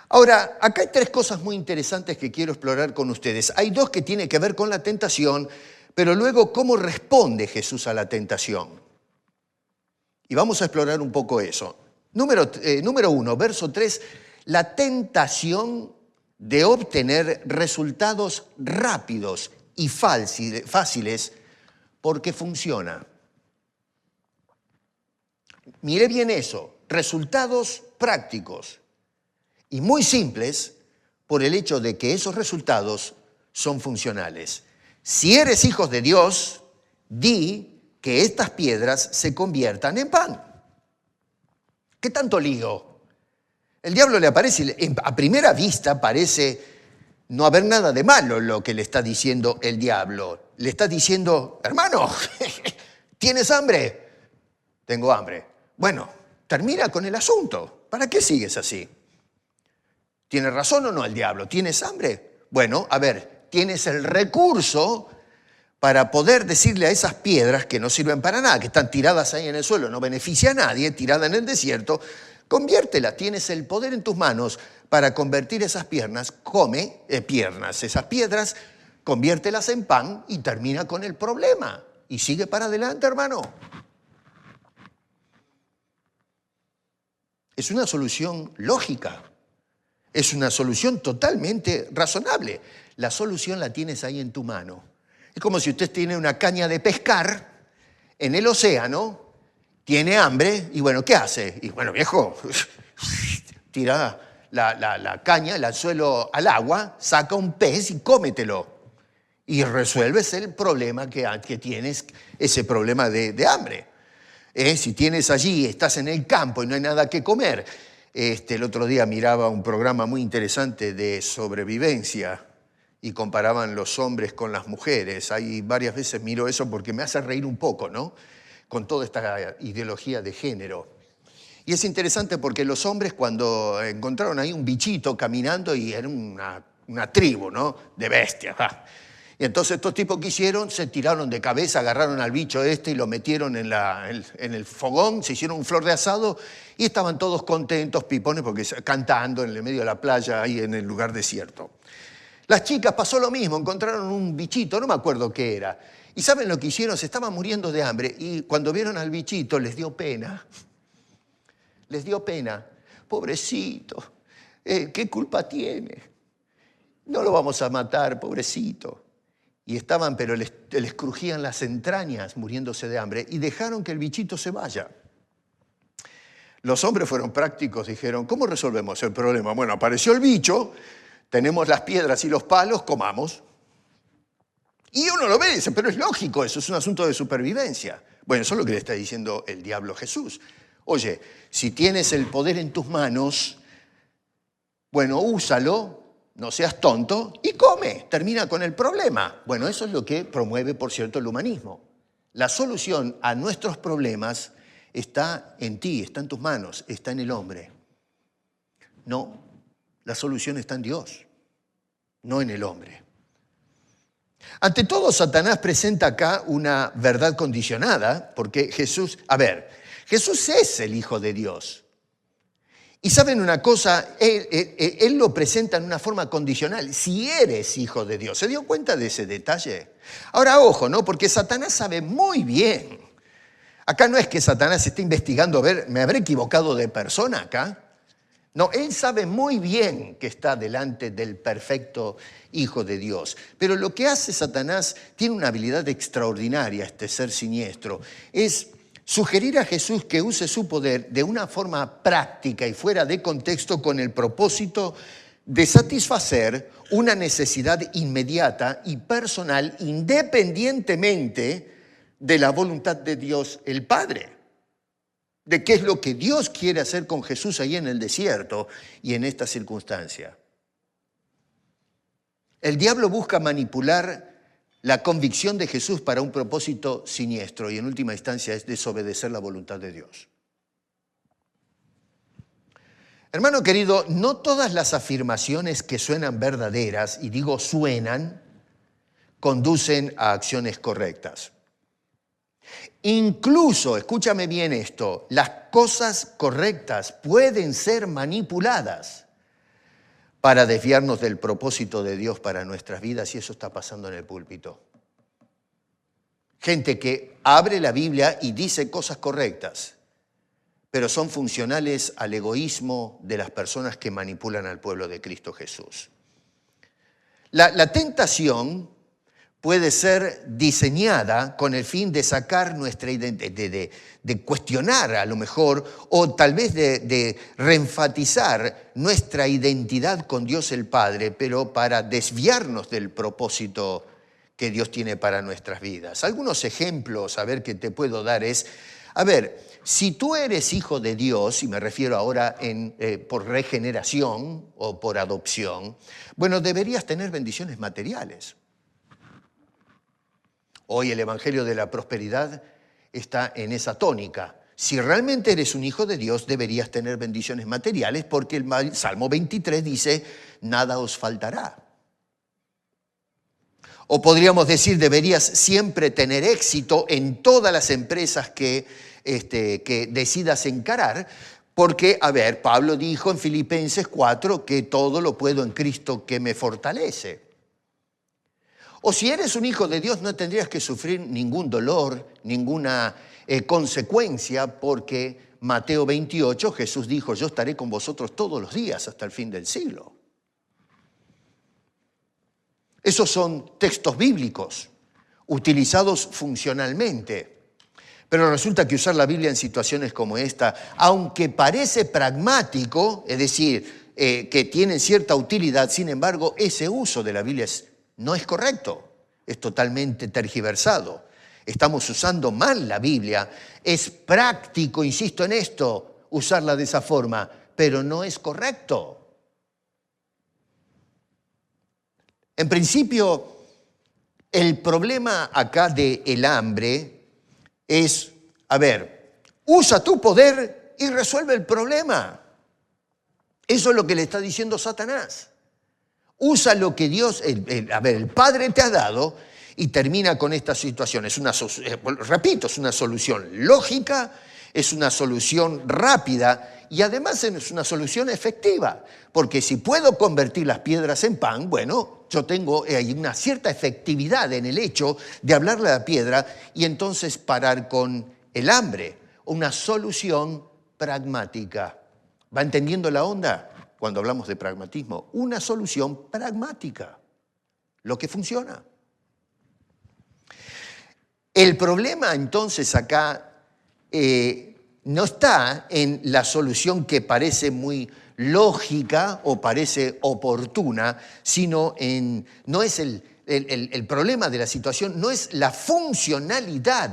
Ahora, acá hay 3 cosas muy interesantes que quiero explorar con ustedes. Hay 2 que tienen que ver con la tentación, pero luego cómo responde Jesús a la tentación. Y vamos a explorar un poco eso. Número 1, verso 3. La tentación de obtener resultados rápidos y fáciles porque funciona. Mire bien eso, resultados prácticos y muy simples por el hecho de que esos resultados son funcionales. Si eres hijos de Dios, di que estas piedras se conviertan en pan. ¿Qué tanto lío? El diablo le aparece, a primera vista parece no haber nada de malo lo que le está diciendo el diablo. Le está diciendo, hermano, ¿tienes hambre? Tengo hambre. Bueno, termina con el asunto. ¿Para qué sigues así? ¿Tiene razón o no el diablo? ¿Tienes hambre? Bueno, a ver, tienes el recurso para poder decirle a esas piedras que no sirven para nada, que están tiradas ahí en el suelo, no beneficia a nadie, tirada en el desierto, conviértela, tienes el poder en tus manos para convertir esas esas piedras, conviértelas en pan y termina con el problema. Y sigue para adelante, hermano. Es una solución lógica, es una solución totalmente razonable. La solución la tienes ahí en tu mano. Es como si usted tiene una caña de pescar en el océano, tiene hambre y bueno, ¿qué hace? Y bueno, viejo, tira la caña, el anzuelo al agua, saca un pez y cómetelo. Y resuelves el problema que tienes, ese problema de hambre. Si tienes allí, estás en el campo y no hay nada que comer. El otro día miraba un programa muy interesante de sobrevivencia y comparaban los hombres con las mujeres. Hay varias veces miro eso porque me hace reír un poco, ¿no? Con toda esta ideología de género. Y es interesante porque los hombres cuando encontraron ahí un bichito caminando y era una tribu, ¿no? De bestias. Y entonces estos tipos que hicieron, se tiraron de cabeza, agarraron al bicho y lo metieron en el fogón, se hicieron un flor de asado y estaban todos contentos, pipones, porque cantando en el medio de la playa, ahí en el lugar desierto. Las chicas pasó lo mismo, encontraron un bichito, no me acuerdo qué era. ¿Y saben lo que hicieron? Se estaban muriendo de hambre y cuando vieron al bichito les dio pena. Les dio pena. Pobrecito, ¿qué culpa tiene? No lo vamos a matar, pobrecito. Y estaban, pero les crujían las entrañas muriéndose de hambre y dejaron que el bichito se vaya. Los hombres fueron prácticos, dijeron, ¿cómo resolvemos el problema? Bueno, apareció el bicho, tenemos las piedras y los palos, comamos. Y uno lo ve y dice, pero es lógico, eso es un asunto de supervivencia. Bueno, eso es lo que le está diciendo el diablo a Jesús. Oye, si tienes el poder en tus manos, bueno, úsalo. No seas tonto y come, termina con el problema. Bueno, eso es lo que promueve, por cierto, el humanismo. La solución a nuestros problemas está en ti, está en tus manos, está en el hombre. No, la solución está en Dios, no en el hombre. Ante todo, Satanás presenta acá una verdad condicionada, porque Jesús es el Hijo de Dios. Y saben una cosa, él lo presenta en una forma condicional. Si eres hijo de Dios, ¿se dio cuenta de ese detalle? Ahora, ojo, ¿no? Porque Satanás sabe muy bien. Acá no es que Satanás esté investigando, a ver, ¿me habré equivocado de persona acá? No, él sabe muy bien que está delante del perfecto Hijo de Dios. Pero lo que hace Satanás tiene una habilidad extraordinaria, este ser siniestro, es sugerir a Jesús que use su poder de una forma práctica y fuera de contexto con el propósito de satisfacer una necesidad inmediata y personal independientemente de la voluntad de Dios el Padre. De qué es lo que Dios quiere hacer con Jesús ahí en el desierto y en esta circunstancia. El diablo busca manipular la convicción de Jesús para un propósito siniestro y en última instancia es desobedecer la voluntad de Dios. Hermano querido, no todas las afirmaciones que suenan verdaderas, y digo suenan, conducen a acciones correctas. Incluso, escúchame bien esto, las cosas correctas pueden ser manipuladas para desviarnos del propósito de Dios para nuestras vidas, y eso está pasando en el púlpito. Gente que abre la Biblia y dice cosas correctas, pero son funcionales al egoísmo de las personas que manipulan al pueblo de Cristo Jesús. La tentación puede ser diseñada con el fin de sacar nuestra identidad, de cuestionar a lo mejor, o tal vez de reenfatizar nuestra identidad con Dios el Padre, pero para desviarnos del propósito que Dios tiene para nuestras vidas. Algunos ejemplos, a ver, que te puedo dar es, si tú eres hijo de Dios, y me refiero ahora por regeneración o por adopción, bueno, deberías tener bendiciones materiales. Hoy el Evangelio de la Prosperidad está en esa tónica. Si realmente eres un hijo de Dios, deberías tener bendiciones materiales porque el Salmo 23 dice, nada os faltará. O podríamos decir, deberías siempre tener éxito en todas las empresas que decidas encarar, porque, a ver, Pablo dijo en Filipenses 4 que todo lo puedo en Cristo que me fortalece. O si eres un hijo de Dios, no tendrías que sufrir ningún dolor, ninguna consecuencia, porque Mateo 28, Jesús dijo, yo estaré con vosotros todos los días hasta el fin del siglo. Esos son textos bíblicos, utilizados funcionalmente. Pero resulta que usar la Biblia en situaciones como esta, aunque parece pragmático, es decir, que tiene cierta utilidad, sin embargo, ese uso de la Biblia no es correcto, es totalmente tergiversado. Estamos usando mal la Biblia. Es práctico, insisto en esto, usarla de esa forma, pero no es correcto. En principio, el problema acá del hambre es, a ver, usa tu poder y resuelve el problema. Eso es lo que le está diciendo Satanás. Usa lo que Dios, el Padre te ha dado y termina con esta situación. Repito, es una solución lógica, es una solución rápida y además es una solución efectiva. Porque si puedo convertir las piedras en pan, bueno, hay una cierta efectividad en el hecho de hablarle a la piedra y entonces parar con el hambre. Una solución pragmática. ¿Va entendiendo la onda cuando hablamos de pragmatismo? Una solución pragmática. Lo que funciona. El problema entonces acá no está en la solución que parece muy lógica o parece oportuna, sino no es el problema de la situación, no es la funcionalidad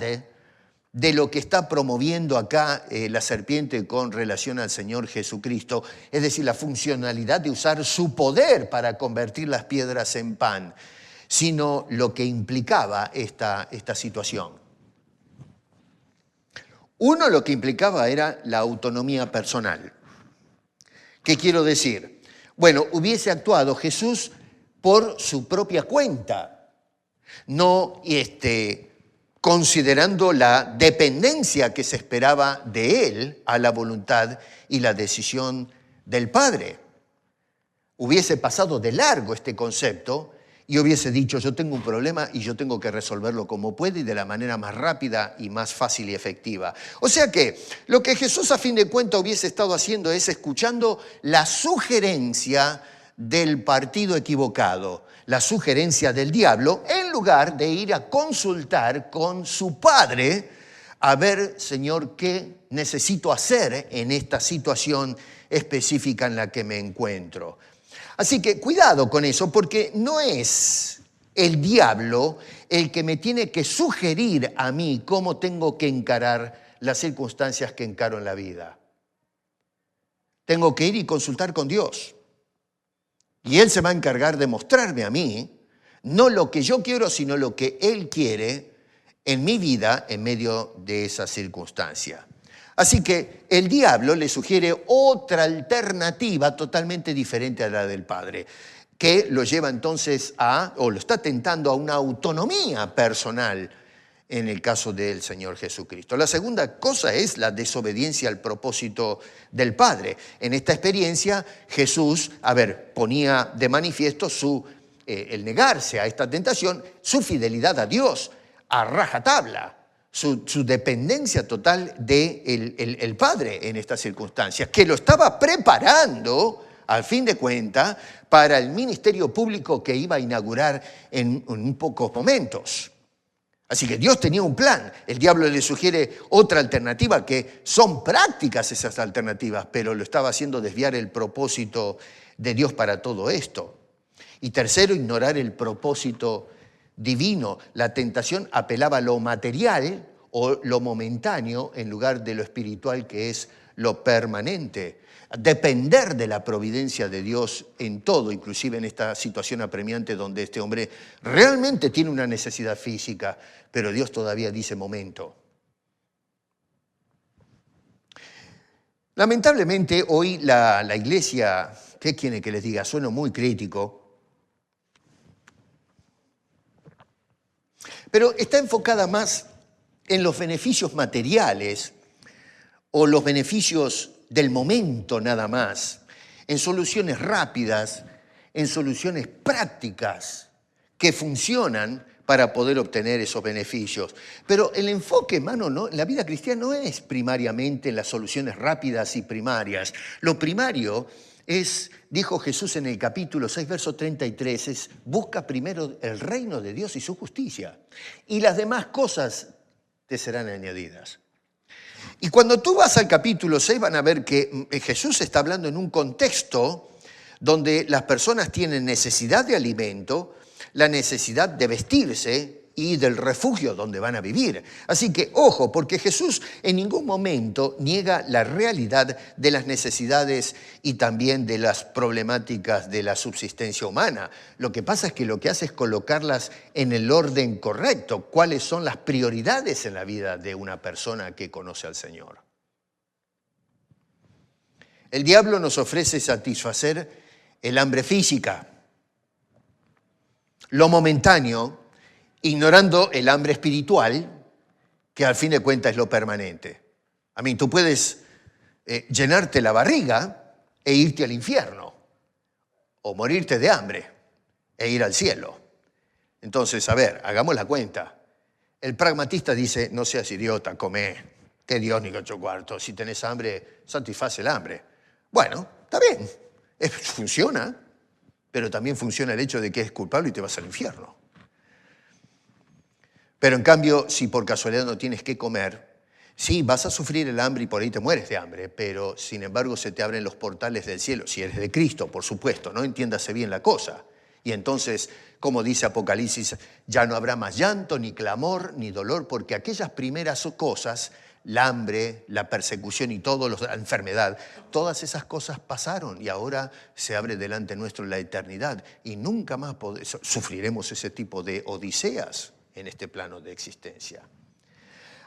de lo que está promoviendo acá la serpiente con relación al Señor Jesucristo, es decir, la funcionalidad de usar su poder para convertir las piedras en pan, sino lo que implicaba esta situación. Uno, lo que implicaba era la autonomía personal. ¿Qué quiero decir? Bueno, hubiese actuado Jesús por su propia cuenta, no considerando la dependencia que se esperaba de él a la voluntad y la decisión del Padre. Hubiese pasado de largo este concepto y hubiese dicho, yo tengo un problema y yo tengo que resolverlo como pueda y de la manera más rápida y más fácil y efectiva. O sea que lo que Jesús a fin de cuentas hubiese estado haciendo es escuchando la sugerencia del partido equivocado, la sugerencia del diablo, en lugar de ir a consultar con su Padre a ver, Señor, qué necesito hacer en esta situación específica en la que me encuentro. Así que cuidado con eso, porque no es el diablo el que me tiene que sugerir a mí cómo tengo que encarar las circunstancias que encaro en la vida. Tengo que ir y consultar con Dios. Y Él se va a encargar de mostrarme a mí, no lo que yo quiero, sino lo que Él quiere en mi vida en medio de esa circunstancia. Así que el diablo le sugiere otra alternativa totalmente diferente a la del Padre, que lo lleva entonces o lo está tentando a una autonomía personal en el caso del Señor Jesucristo. La segunda cosa es la desobediencia al propósito del Padre. En esta experiencia Jesús, ponía de manifiesto el negarse a esta tentación, su fidelidad a Dios, a rajatabla. Su dependencia total del Padre en estas circunstancias, que lo estaba preparando, al fin de cuentas, para el ministerio público que iba a inaugurar en pocos momentos. Así que Dios tenía un plan. El diablo le sugiere otra alternativa, que son prácticas esas alternativas, pero lo estaba haciendo desviar el propósito de Dios para todo esto. Y tercero, ignorar el propósito divino. La tentación apelaba a lo material o lo momentáneo en lugar de lo espiritual, que es lo permanente. Depender de la providencia de Dios en todo, inclusive en esta situación apremiante donde este hombre realmente tiene una necesidad física, pero Dios todavía dice momento. Lamentablemente hoy la iglesia, ¿qué quiere que les diga? Sueno muy crítico. pero está enfocada más en los beneficios materiales o los beneficios del momento nada más, en soluciones rápidas, en soluciones prácticas que funcionan para poder obtener esos beneficios. Pero el enfoque, hermano, ¿no? En la vida cristiana no es primariamente en las soluciones rápidas y primarias. Lo primario es, dijo Jesús en el capítulo 6, verso 33, es busca primero el reino de Dios y su justicia, y las demás cosas te serán añadidas. Y cuando tú vas al capítulo 6 van a ver que Jesús está hablando en un contexto donde las personas tienen necesidad de alimento, la necesidad de vestirse y del refugio donde van a vivir. Así que, ojo, porque Jesús en ningún momento niega la realidad de las necesidades y también de las problemáticas de la subsistencia humana. Lo que pasa es que lo que hace es colocarlas en el orden correcto. ¿Cuáles son las prioridades en la vida de una persona que conoce al Señor? El diablo nos ofrece satisfacer el hambre física, lo momentáneo, ignorando el hambre espiritual, que al fin de cuentas es lo permanente. Tú puedes llenarte la barriga e irte al infierno, o morirte de hambre e ir al cielo. Entonces, a ver, hagamos la cuenta. El pragmatista dice, no seas idiota, come, que Dios ni que 8 cuartos, si tenés hambre, satisface el hambre. Bueno, está bien, funciona, pero también funciona el hecho de que es culpable y te vas al infierno. Pero en cambio, si por casualidad no tienes que comer, sí, vas a sufrir el hambre y por ahí te mueres de hambre, pero sin embargo se te abren los portales del cielo, si eres de Cristo, por supuesto, no entiéndase bien la cosa. Y entonces, como dice Apocalipsis, ya no habrá más llanto, ni clamor, ni dolor, porque aquellas primeras cosas, el hambre, la persecución y la enfermedad, todas esas cosas pasaron y ahora se abre delante nuestro la eternidad y nunca más sufriremos ese tipo de odiseas en este plano de existencia.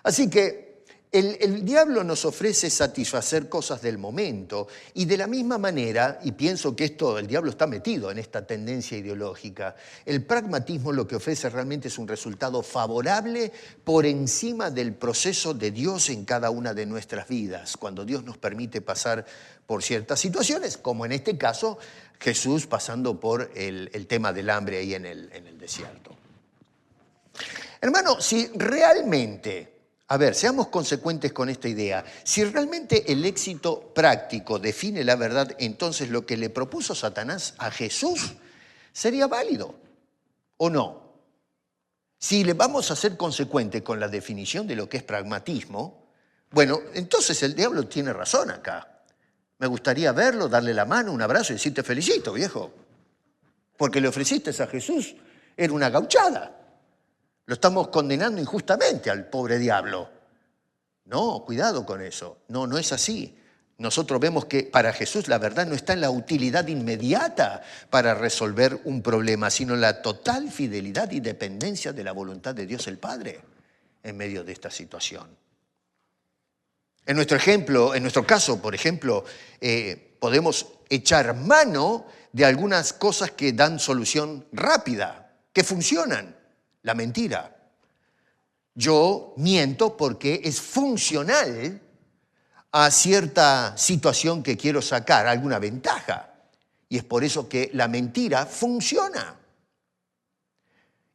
Así que el diablo nos ofrece satisfacer cosas del momento y de la misma manera, y pienso que el diablo está metido en esta tendencia ideológica, el pragmatismo lo que ofrece realmente es un resultado favorable por encima del proceso de Dios en cada una de nuestras vidas, cuando Dios nos permite pasar por ciertas situaciones, como en este caso Jesús pasando por el tema del hambre ahí en el desierto. Hermano, si realmente, seamos consecuentes con esta idea, si realmente el éxito práctico define la verdad, entonces lo que le propuso Satanás a Jesús sería válido, ¿o no? Si le vamos a ser consecuentes con la definición de lo que es pragmatismo, bueno, entonces el diablo tiene razón acá. Me gustaría verlo, darle la mano, un abrazo y decirte felicito, viejo, porque le ofreciste a Jesús, era una gauchada. Lo estamos condenando injustamente al pobre diablo. No, cuidado con eso. No, no es así. Nosotros vemos que para Jesús la verdad no está en la utilidad inmediata para resolver un problema, sino en la total fidelidad y dependencia de la voluntad de Dios el Padre en medio de esta situación. En nuestro caso, por ejemplo, podemos echar mano de algunas cosas que dan solución rápida, que funcionan. La mentira. Yo miento porque es funcional a cierta situación que quiero sacar, alguna ventaja. Y es por eso que la mentira funciona.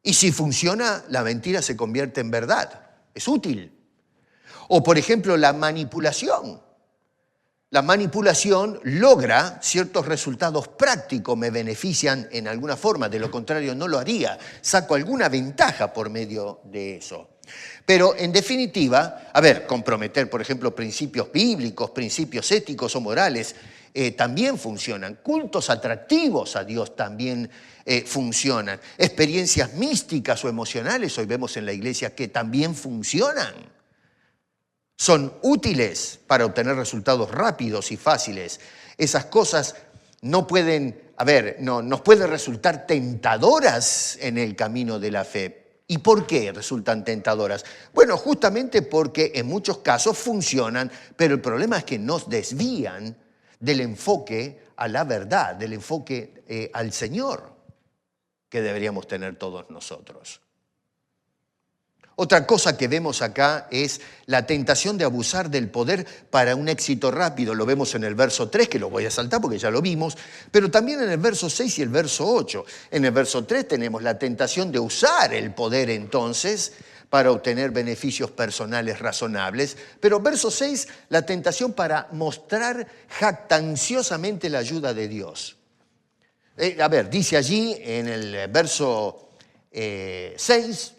Y si funciona, la mentira se convierte en verdad. Es útil. O, por ejemplo, la manipulación. La manipulación logra ciertos resultados prácticos, me benefician en alguna forma, de lo contrario no lo haría. Saco alguna ventaja por medio de eso. Pero en definitiva, comprometer, por ejemplo, principios bíblicos, principios éticos o morales, también funcionan. Cultos atractivos a Dios también funcionan. Experiencias místicas o emocionales, hoy vemos en la iglesia que también funcionan. Son útiles para obtener resultados rápidos y fáciles. Esas cosas nos pueden resultar tentadoras en el camino de la fe. ¿Y por qué resultan tentadoras? Bueno, justamente porque en muchos casos funcionan, pero el problema es que nos desvían del enfoque a la verdad, del enfoque al Señor que deberíamos tener todos nosotros. Otra cosa que vemos acá es la tentación de abusar del poder para un éxito rápido. Lo vemos en el verso 3, que lo voy a saltar porque ya lo vimos, pero también en el verso 6 y el verso 8. En el verso 3 tenemos la tentación de usar el poder entonces para obtener beneficios personales razonables, pero verso 6, la tentación para mostrar jactanciosamente la ayuda de Dios. Dice allí en el verso 6,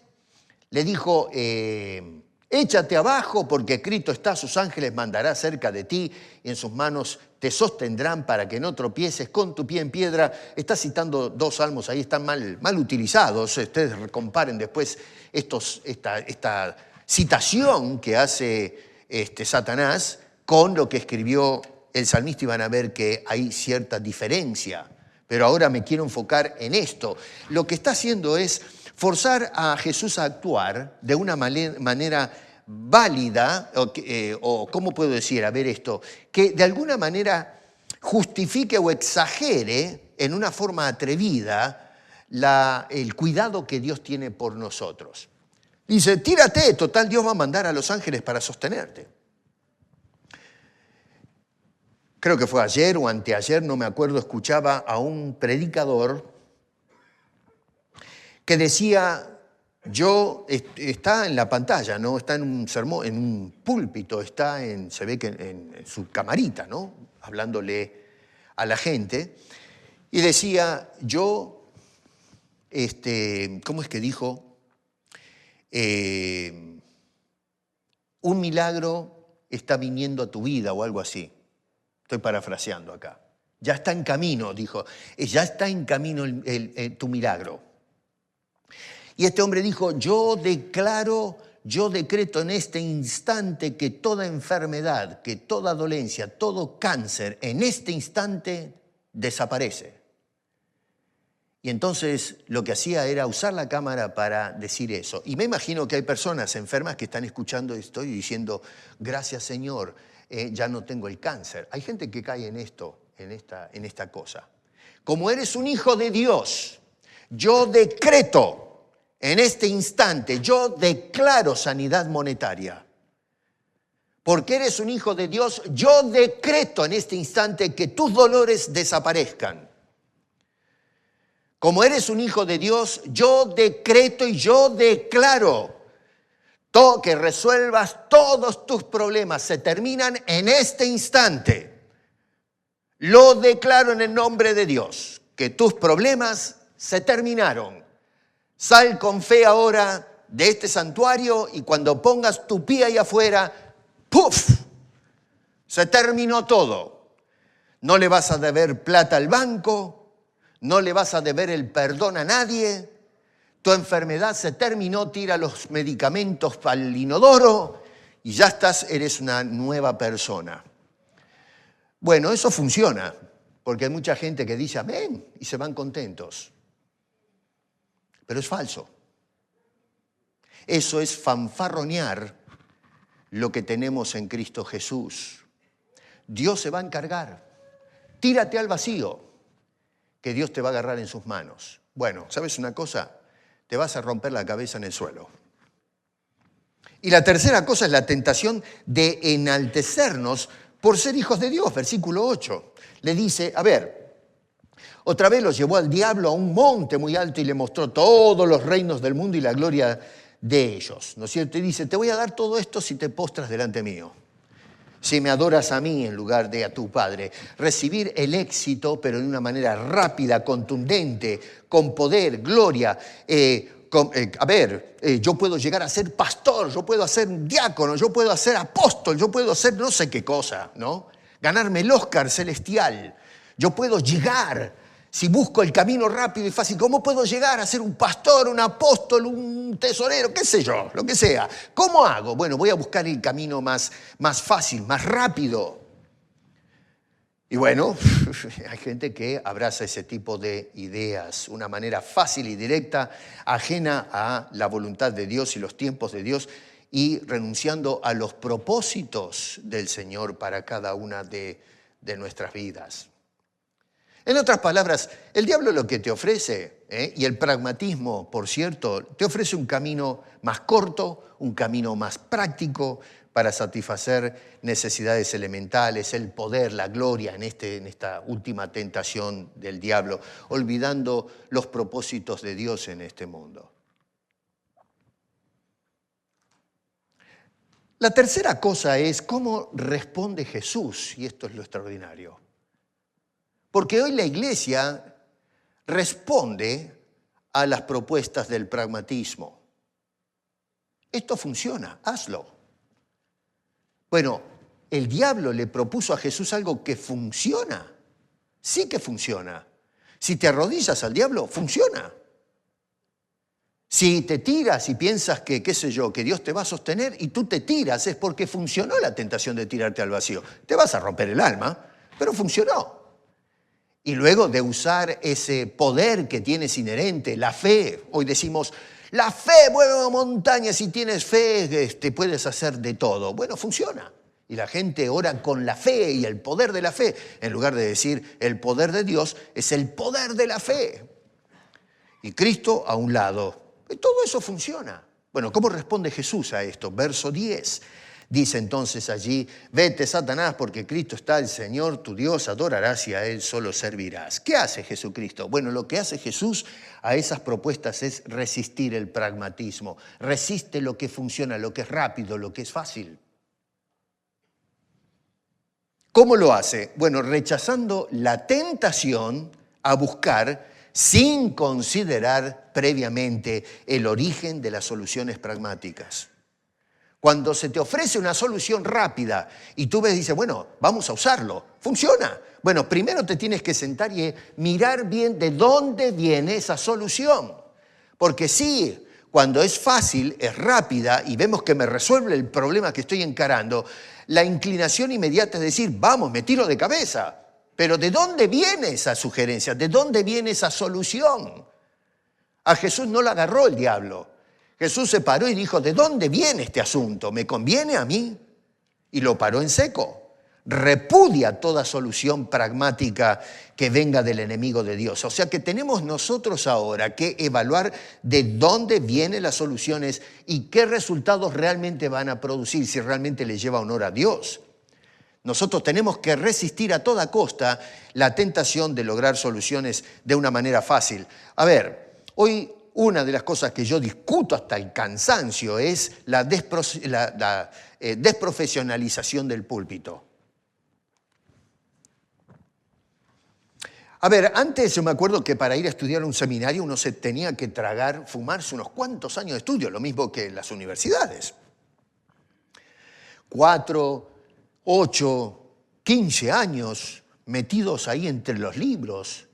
le dijo, échate abajo porque escrito está, sus ángeles mandará cerca de ti y en sus manos te sostendrán para que no tropieces con tu pie en piedra. Está citando dos salmos, ahí están mal utilizados. Ustedes comparen después esta citación que hace Satanás con lo que escribió el salmista y van a ver que hay cierta diferencia. Pero ahora me quiero enfocar en esto. Lo que está haciendo es forzar a Jesús a actuar de una manera válida, o ¿cómo puedo decir? Que de alguna manera justifique o exagere en una forma atrevida el cuidado que Dios tiene por nosotros. Dice, tírate, total Dios va a mandar a los ángeles para sostenerte. Creo que fue ayer o anteayer, no me acuerdo, escuchaba a un predicador que decía, está en la pantalla, ¿no? Está en un sermón, en un púlpito, se ve que en su camarita, ¿no? Hablándole a la gente, y decía, ¿cómo es que dijo? Un milagro está viniendo a tu vida o algo así. Estoy parafraseando acá. Ya está en camino, dijo, ya está en camino tu milagro. Y este hombre dijo, yo decreto en este instante que toda enfermedad, que toda dolencia, todo cáncer, en este instante desaparece. Y entonces lo que hacía era usar la cámara para decir eso. Y me imagino que hay personas enfermas que están escuchando esto y diciendo, gracias Señor, ya no tengo el cáncer. Hay gente que cae en esta cosa. Como eres un hijo de Dios, yo decreto en este instante, yo declaro sanidad monetaria. Porque eres un hijo de Dios, yo decreto en este instante que tus dolores desaparezcan. Como eres un hijo de Dios, yo decreto y yo declaro que resuelvas todos tus problemas. Se terminan en este instante. Lo declaro en el nombre de Dios, que tus problemas se terminaron. Sal con fe ahora de este santuario y cuando pongas tu pie ahí afuera, ¡puf! Se terminó todo. No le vas a deber plata al banco, no le vas a deber el perdón a nadie. Tu enfermedad se terminó, tira los medicamentos al inodoro y ya eres una nueva persona. Bueno, eso funciona, porque hay mucha gente que dice amén y se van contentos. Pero es falso. Eso es fanfarronear lo que tenemos en Cristo Jesús. Dios se va a encargar. Tírate al vacío, que Dios te va a agarrar en sus manos. Bueno, ¿sabes una cosa? Te vas a romper la cabeza en el suelo. Y la tercera cosa es la tentación de enaltecernos por ser hijos de Dios. Versículo 8. Le dice, otra vez los llevó al diablo a un monte muy alto y le mostró todos los reinos del mundo y la gloria de ellos. ¿No es cierto? Y dice, te voy a dar todo esto si te postras delante mío. Si me adoras a mí en lugar de a tu Padre. Recibir el éxito, pero de una manera rápida, contundente, con poder, gloria. Yo puedo llegar a ser pastor, yo puedo ser diácono, yo puedo ser apóstol, yo puedo ser no sé qué cosa, ¿no? Ganarme el Oscar celestial. Yo puedo llegar, si busco el camino rápido y fácil, ¿cómo puedo llegar a ser un pastor, un apóstol, un tesorero, qué sé yo, lo que sea? ¿Cómo hago? Bueno, voy a buscar el camino más fácil, más rápido. Y bueno, hay gente que abraza ese tipo de ideas, una manera fácil y directa, ajena a la voluntad de Dios y los tiempos de Dios, y renunciando a los propósitos del Señor para cada una de nuestras vidas. En otras palabras, el diablo lo que te ofrece Y el pragmatismo, por cierto, te ofrece un camino más corto, un camino más práctico para satisfacer necesidades elementales, el poder, la gloria en esta última tentación del diablo, olvidando los propósitos de Dios en este mundo. La tercera cosa es cómo responde Jesús, y esto es lo extraordinario. Porque hoy la iglesia responde a las propuestas del pragmatismo. Esto funciona, hazlo. Bueno, el diablo le propuso a Jesús algo que funciona. Sí que funciona. Si te arrodillas al diablo, funciona. Si te tiras y piensas que, qué sé yo, que Dios te va a sostener y tú te tiras, es porque funcionó la tentación de tirarte al vacío. Te vas a romper el alma, pero funcionó. Y luego de usar ese poder que tienes inherente, la fe, hoy decimos, la fe mueve montañas, si tienes fe puedes hacer de todo. Bueno, funciona. Y la gente ora con la fe y el poder de la fe, en lugar de decir el poder de Dios, es el poder de la fe. Y Cristo a un lado. Y todo eso funciona. Bueno, ¿cómo responde Jesús a esto? Verso 10. Dice entonces allí, vete Satanás porque Cristo está el Señor, tu Dios, adorarás y a Él solo servirás. ¿Qué hace Jesucristo? Bueno, lo que hace Jesús a esas propuestas es resistir el pragmatismo. Resiste lo que funciona, lo que es rápido, lo que es fácil. ¿Cómo lo hace? Bueno, rechazando la tentación a buscar sin considerar previamente el origen de las soluciones pragmáticas. Cuando se te ofrece una solución rápida y tú ves y dices, bueno, vamos a usarlo, funciona. Bueno, primero te tienes que sentar y mirar bien de dónde viene esa solución. Porque sí, cuando es fácil, es rápida y vemos que me resuelve el problema que estoy encarando, la inclinación inmediata es decir, vamos, me tiro de cabeza. Pero ¿de dónde viene esa sugerencia? ¿De dónde viene esa solución? A Jesús no la agarró el diablo. Jesús se paró y dijo, ¿de dónde viene este asunto? ¿Me conviene a mí? Y lo paró en seco. Repudia toda solución pragmática que venga del enemigo de Dios. O sea que tenemos nosotros ahora que evaluar de dónde vienen las soluciones y qué resultados realmente van a producir, si realmente les lleva honor a Dios. Nosotros tenemos que resistir a toda costa la tentación de lograr soluciones de una manera fácil. A ver, hoy una de las cosas que yo discuto hasta el cansancio es la desprofesionalización del púlpito. A ver, antes yo me acuerdo que para ir a estudiar a un seminario uno se tenía que fumarse unos cuantos años de estudio, lo mismo que en las universidades. 4, 8, 15 años metidos ahí entre los libros,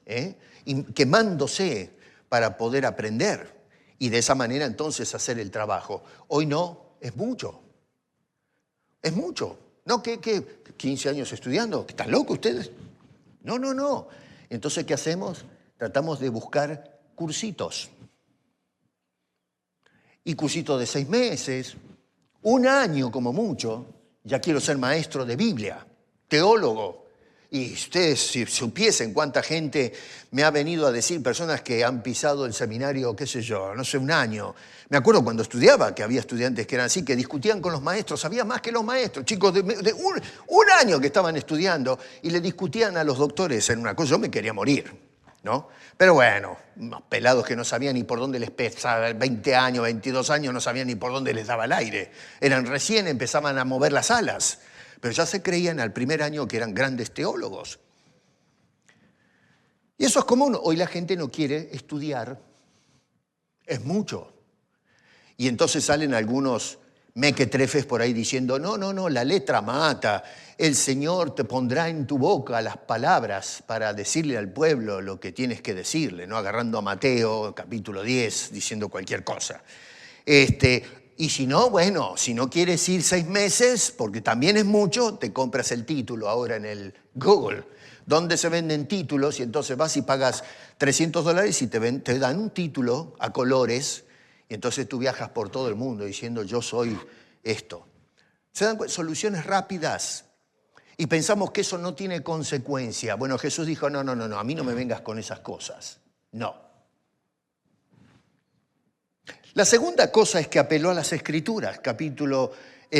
y quemándose para poder aprender y de esa manera entonces hacer el trabajo. Hoy no, es mucho. Es mucho. ¿No? ¿Qué? 15 años estudiando. ¿Están locos ustedes? No. Entonces, ¿qué hacemos? Tratamos de buscar cursitos. Y cursitos de 6 meses, 1 año como mucho. Ya quiero ser maestro de Biblia, teólogo. Y ustedes, si supiesen cuánta gente me ha venido a decir, personas que han pisado el seminario, qué sé yo, no sé, 1 año. Me acuerdo cuando estudiaba, que había estudiantes que eran así, que discutían con los maestros, sabía más que los maestros, chicos de un año que estaban estudiando, y le discutían a los doctores en una cosa, yo me quería morir, ¿no? Pero bueno, unos pelados que no sabían ni por dónde les pesaba, 20 años, 22 años, no sabían ni por dónde les daba el aire. Recién empezaban a mover las alas. Pero ya se creían al primer año que eran grandes teólogos. Y eso es común. Hoy la gente no quiere estudiar. Es mucho. Y entonces salen algunos mequetrefes por ahí diciendo, no, la letra mata. El Señor te pondrá en tu boca las palabras para decirle al pueblo lo que tienes que decirle, ¿no? Agarrando a Mateo, capítulo 10, diciendo cualquier cosa. Y si no, bueno, si no quieres ir 6 meses, porque también es mucho, te compras el título ahora en el Google, donde se venden títulos, y entonces vas y pagas $300 y te dan un título a colores, y entonces tú viajas por todo el mundo diciendo yo soy esto. ¿Se dan cuenta? Soluciones rápidas. Y pensamos que eso no tiene consecuencia. Bueno, Jesús dijo, no, a mí no me vengas con esas cosas. No. La segunda cosa es que apeló a las Escrituras,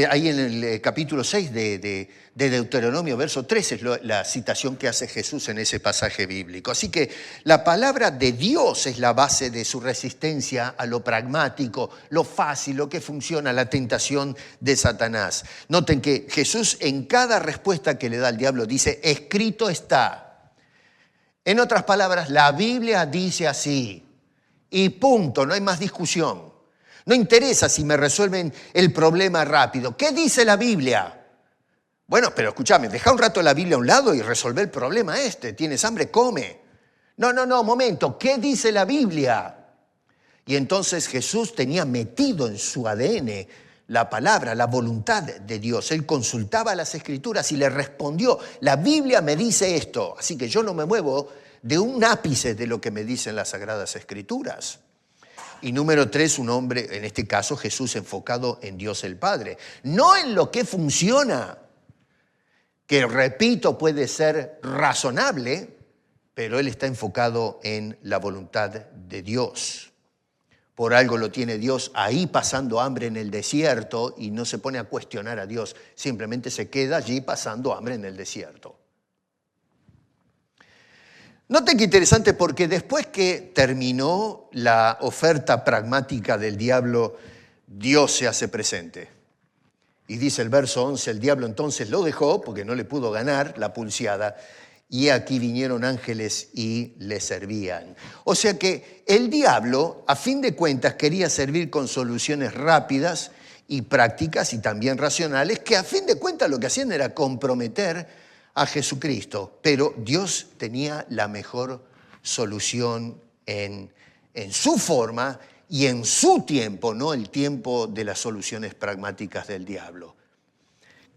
ahí en el capítulo 6 de Deuteronomio, verso 13, es la citación que hace Jesús en ese pasaje bíblico. Así que la palabra de Dios es la base de su resistencia a lo pragmático, lo fácil, lo que funciona, la tentación de Satanás. Noten que Jesús en cada respuesta que le da al diablo dice, escrito está. En otras palabras, la Biblia dice así y punto, no hay más discusión. No interesa si me resuelven el problema rápido. ¿Qué dice la Biblia? Bueno, pero escúchame, deja un rato la Biblia a un lado y resolve el problema este. ¿Tienes hambre? Come. No, momento. ¿Qué dice la Biblia? Y entonces Jesús tenía metido en su ADN la palabra, la voluntad de Dios. Él consultaba las Escrituras y le respondió, la Biblia me dice esto. Así que yo no me muevo de un ápice de lo que me dicen las Sagradas Escrituras. Y número 3, un hombre, en este caso Jesús, enfocado en Dios el Padre. No en lo que funciona, que repito puede ser razonable, pero él está enfocado en la voluntad de Dios. Por algo lo tiene Dios ahí pasando hambre en el desierto y no se pone a cuestionar a Dios, simplemente se queda allí pasando hambre en el desierto. Noten qué interesante porque después que terminó la oferta pragmática del diablo, Dios se hace presente. Y dice el verso 11, el diablo entonces lo dejó porque no le pudo ganar la pulseada y aquí vinieron ángeles y le servían. O sea que el diablo, a fin de cuentas, quería servir con soluciones rápidas y prácticas y también racionales, que a fin de cuentas lo que hacían era comprometer a Jesucristo, pero Dios tenía la mejor solución en su forma y en su tiempo, no el tiempo de las soluciones pragmáticas del diablo.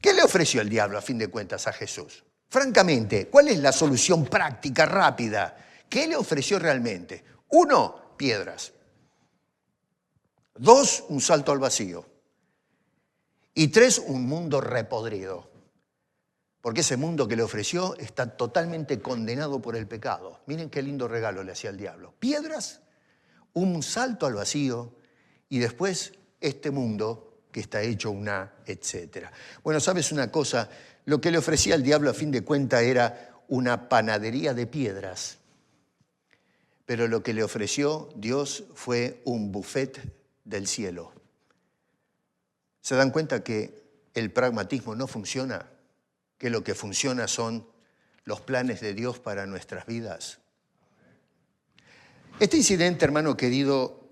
¿Qué le ofreció el diablo a fin de cuentas a Jesús? Francamente, ¿cuál es la solución práctica, rápida? ¿Qué le ofreció realmente? 1, piedras. 2, un salto al vacío. Y 3, un mundo repodrido. Porque ese mundo que le ofreció está totalmente condenado por el pecado. Miren qué lindo regalo le hacía el diablo. Piedras, un salto al vacío y después este mundo que está hecho una etcétera. Bueno, ¿sabes una cosa? Lo que le ofrecía el diablo a fin de cuentas era una panadería de piedras. Pero lo que le ofreció Dios fue un buffet del cielo. ¿Se dan cuenta que el pragmatismo no funciona? Que lo que funciona son los planes de Dios para nuestras vidas. Este incidente, hermano querido,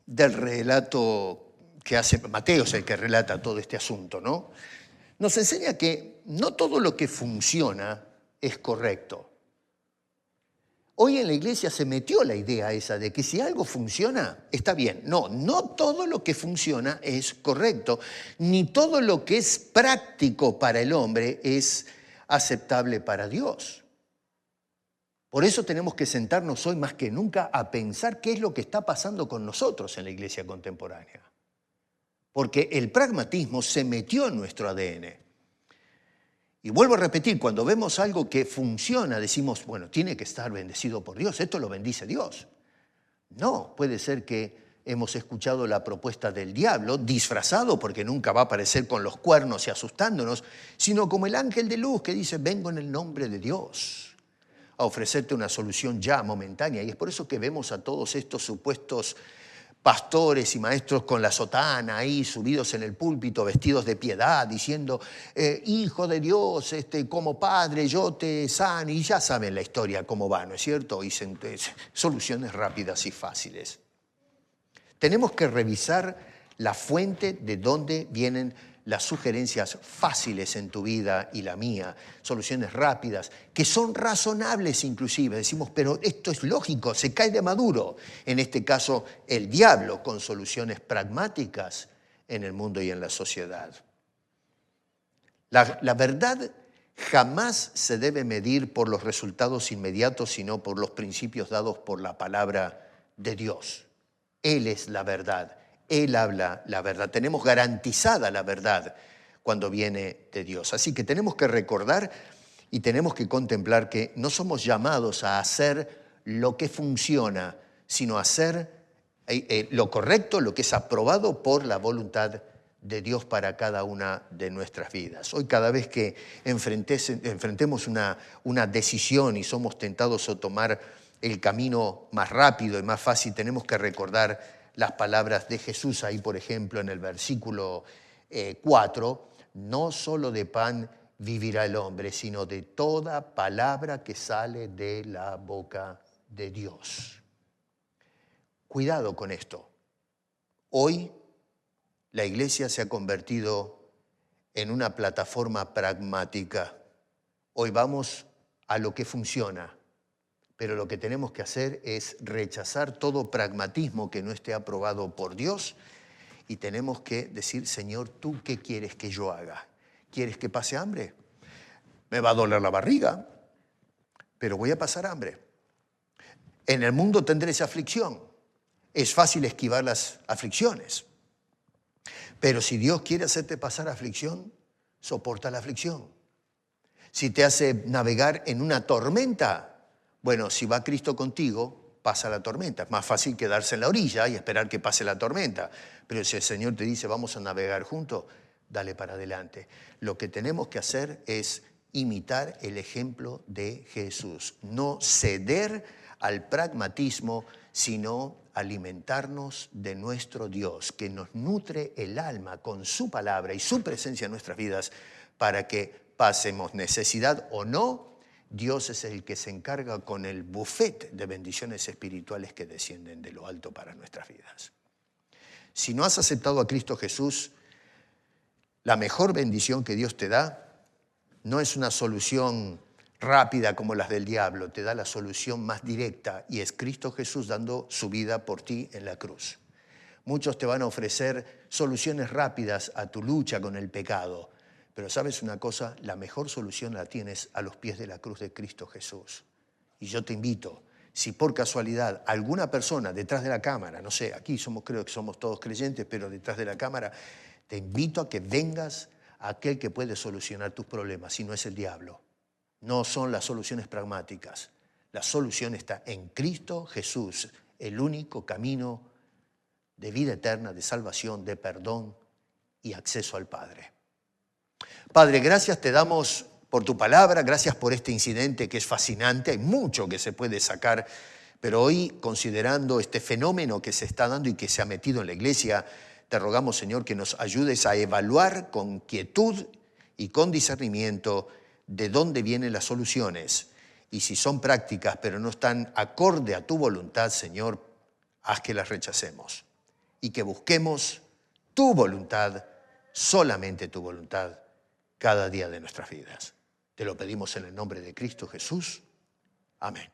del relato que hace Mateo, es el que relata todo este asunto, ¿no? Nos enseña que no todo lo que funciona es correcto. Hoy en la iglesia se metió la idea esa de que si algo funciona, está bien. No todo lo que funciona es correcto, ni todo lo que es práctico para el hombre es aceptable para Dios. Por eso tenemos que sentarnos hoy más que nunca a pensar qué es lo que está pasando con nosotros en la iglesia contemporánea. Porque el pragmatismo se metió en nuestro ADN. Y vuelvo a repetir, cuando vemos algo que funciona, decimos, bueno, tiene que estar bendecido por Dios, esto lo bendice Dios. No, puede ser que hemos escuchado la propuesta del diablo, disfrazado porque nunca va a aparecer con los cuernos y asustándonos, sino como el ángel de luz que dice, vengo en el nombre de Dios a ofrecerte una solución ya momentánea. Y es por eso que vemos a todos estos supuestos pastores y maestros con la sotana ahí subidos en el púlpito, vestidos de piedad, diciendo, hijo de Dios, como padre yo te sano, y ya saben la historia cómo va, ¿no es cierto? Y soluciones rápidas y fáciles. Tenemos que revisar la fuente de dónde vienen las sugerencias fáciles en tu vida y la mía, soluciones rápidas, que son razonables inclusive. Decimos, pero esto es lógico, se cae de maduro. En este caso, el diablo con soluciones pragmáticas en el mundo y en la sociedad. La verdad jamás se debe medir por los resultados inmediatos, sino por los principios dados por la palabra de Dios. Él es la verdad. Él habla la verdad. Tenemos garantizada la verdad cuando viene de Dios. Así que tenemos que recordar y tenemos que contemplar que no somos llamados a hacer lo que funciona, sino a hacer lo correcto, lo que es aprobado por la voluntad de Dios para cada una de nuestras vidas. Hoy cada vez que enfrentemos una decisión y somos tentados a tomar el camino más rápido y más fácil, tenemos que recordar las palabras de Jesús ahí, por ejemplo, en el versículo 4, no solo de pan vivirá el hombre, sino de toda palabra que sale de la boca de Dios. Cuidado con esto. Hoy la iglesia se ha convertido en una plataforma pragmática. Hoy vamos a lo que funciona, pero lo que tenemos que hacer es rechazar todo pragmatismo que no esté aprobado por Dios y tenemos que decir, Señor, ¿tú qué quieres que yo haga? ¿Quieres que pase hambre? Me va a doler la barriga, pero voy a pasar hambre. En el mundo tendré esa aflicción. Es fácil esquivar las aflicciones. Pero si Dios quiere hacerte pasar aflicción, soporta la aflicción. Si te hace navegar en una tormenta, bueno, si va Cristo contigo, pasa la tormenta. Es más fácil quedarse en la orilla y esperar que pase la tormenta. Pero si el Señor te dice, vamos a navegar juntos, dale para adelante. Lo que tenemos que hacer es imitar el ejemplo de Jesús. No ceder al pragmatismo, sino alimentarnos de nuestro Dios, que nos nutre el alma con su palabra y su presencia en nuestras vidas para que pasemos necesidad o no. Dios es el que se encarga con el buffet de bendiciones espirituales que descienden de lo alto para nuestras vidas. Si no has aceptado a Cristo Jesús, la mejor bendición que Dios te da no es una solución rápida como las del diablo, te da la solución más directa y es Cristo Jesús dando su vida por ti en la cruz. Muchos te van a ofrecer soluciones rápidas a tu lucha con el pecado, pero ¿sabes una cosa? La mejor solución la tienes a los pies de la cruz de Cristo Jesús. Y yo te invito, si por casualidad alguna persona detrás de la cámara, no sé, aquí creo que somos todos creyentes, pero detrás de la cámara, te invito a que vengas a aquel que puede solucionar tus problemas, y no es el diablo. No son las soluciones pragmáticas. La solución está en Cristo Jesús, el único camino de vida eterna, de salvación, de perdón y acceso al Padre. Padre, gracias te damos por tu palabra, gracias por este incidente que es fascinante, hay mucho que se puede sacar, pero hoy, considerando este fenómeno que se está dando y que se ha metido en la iglesia, te rogamos, Señor, que nos ayudes a evaluar con quietud y con discernimiento de dónde vienen las soluciones. Y si son prácticas, pero no están acorde a tu voluntad, Señor, haz que las rechacemos. Y que busquemos tu voluntad, solamente tu voluntad, cada día de nuestras vidas. Te lo pedimos en el nombre de Cristo Jesús. Amén.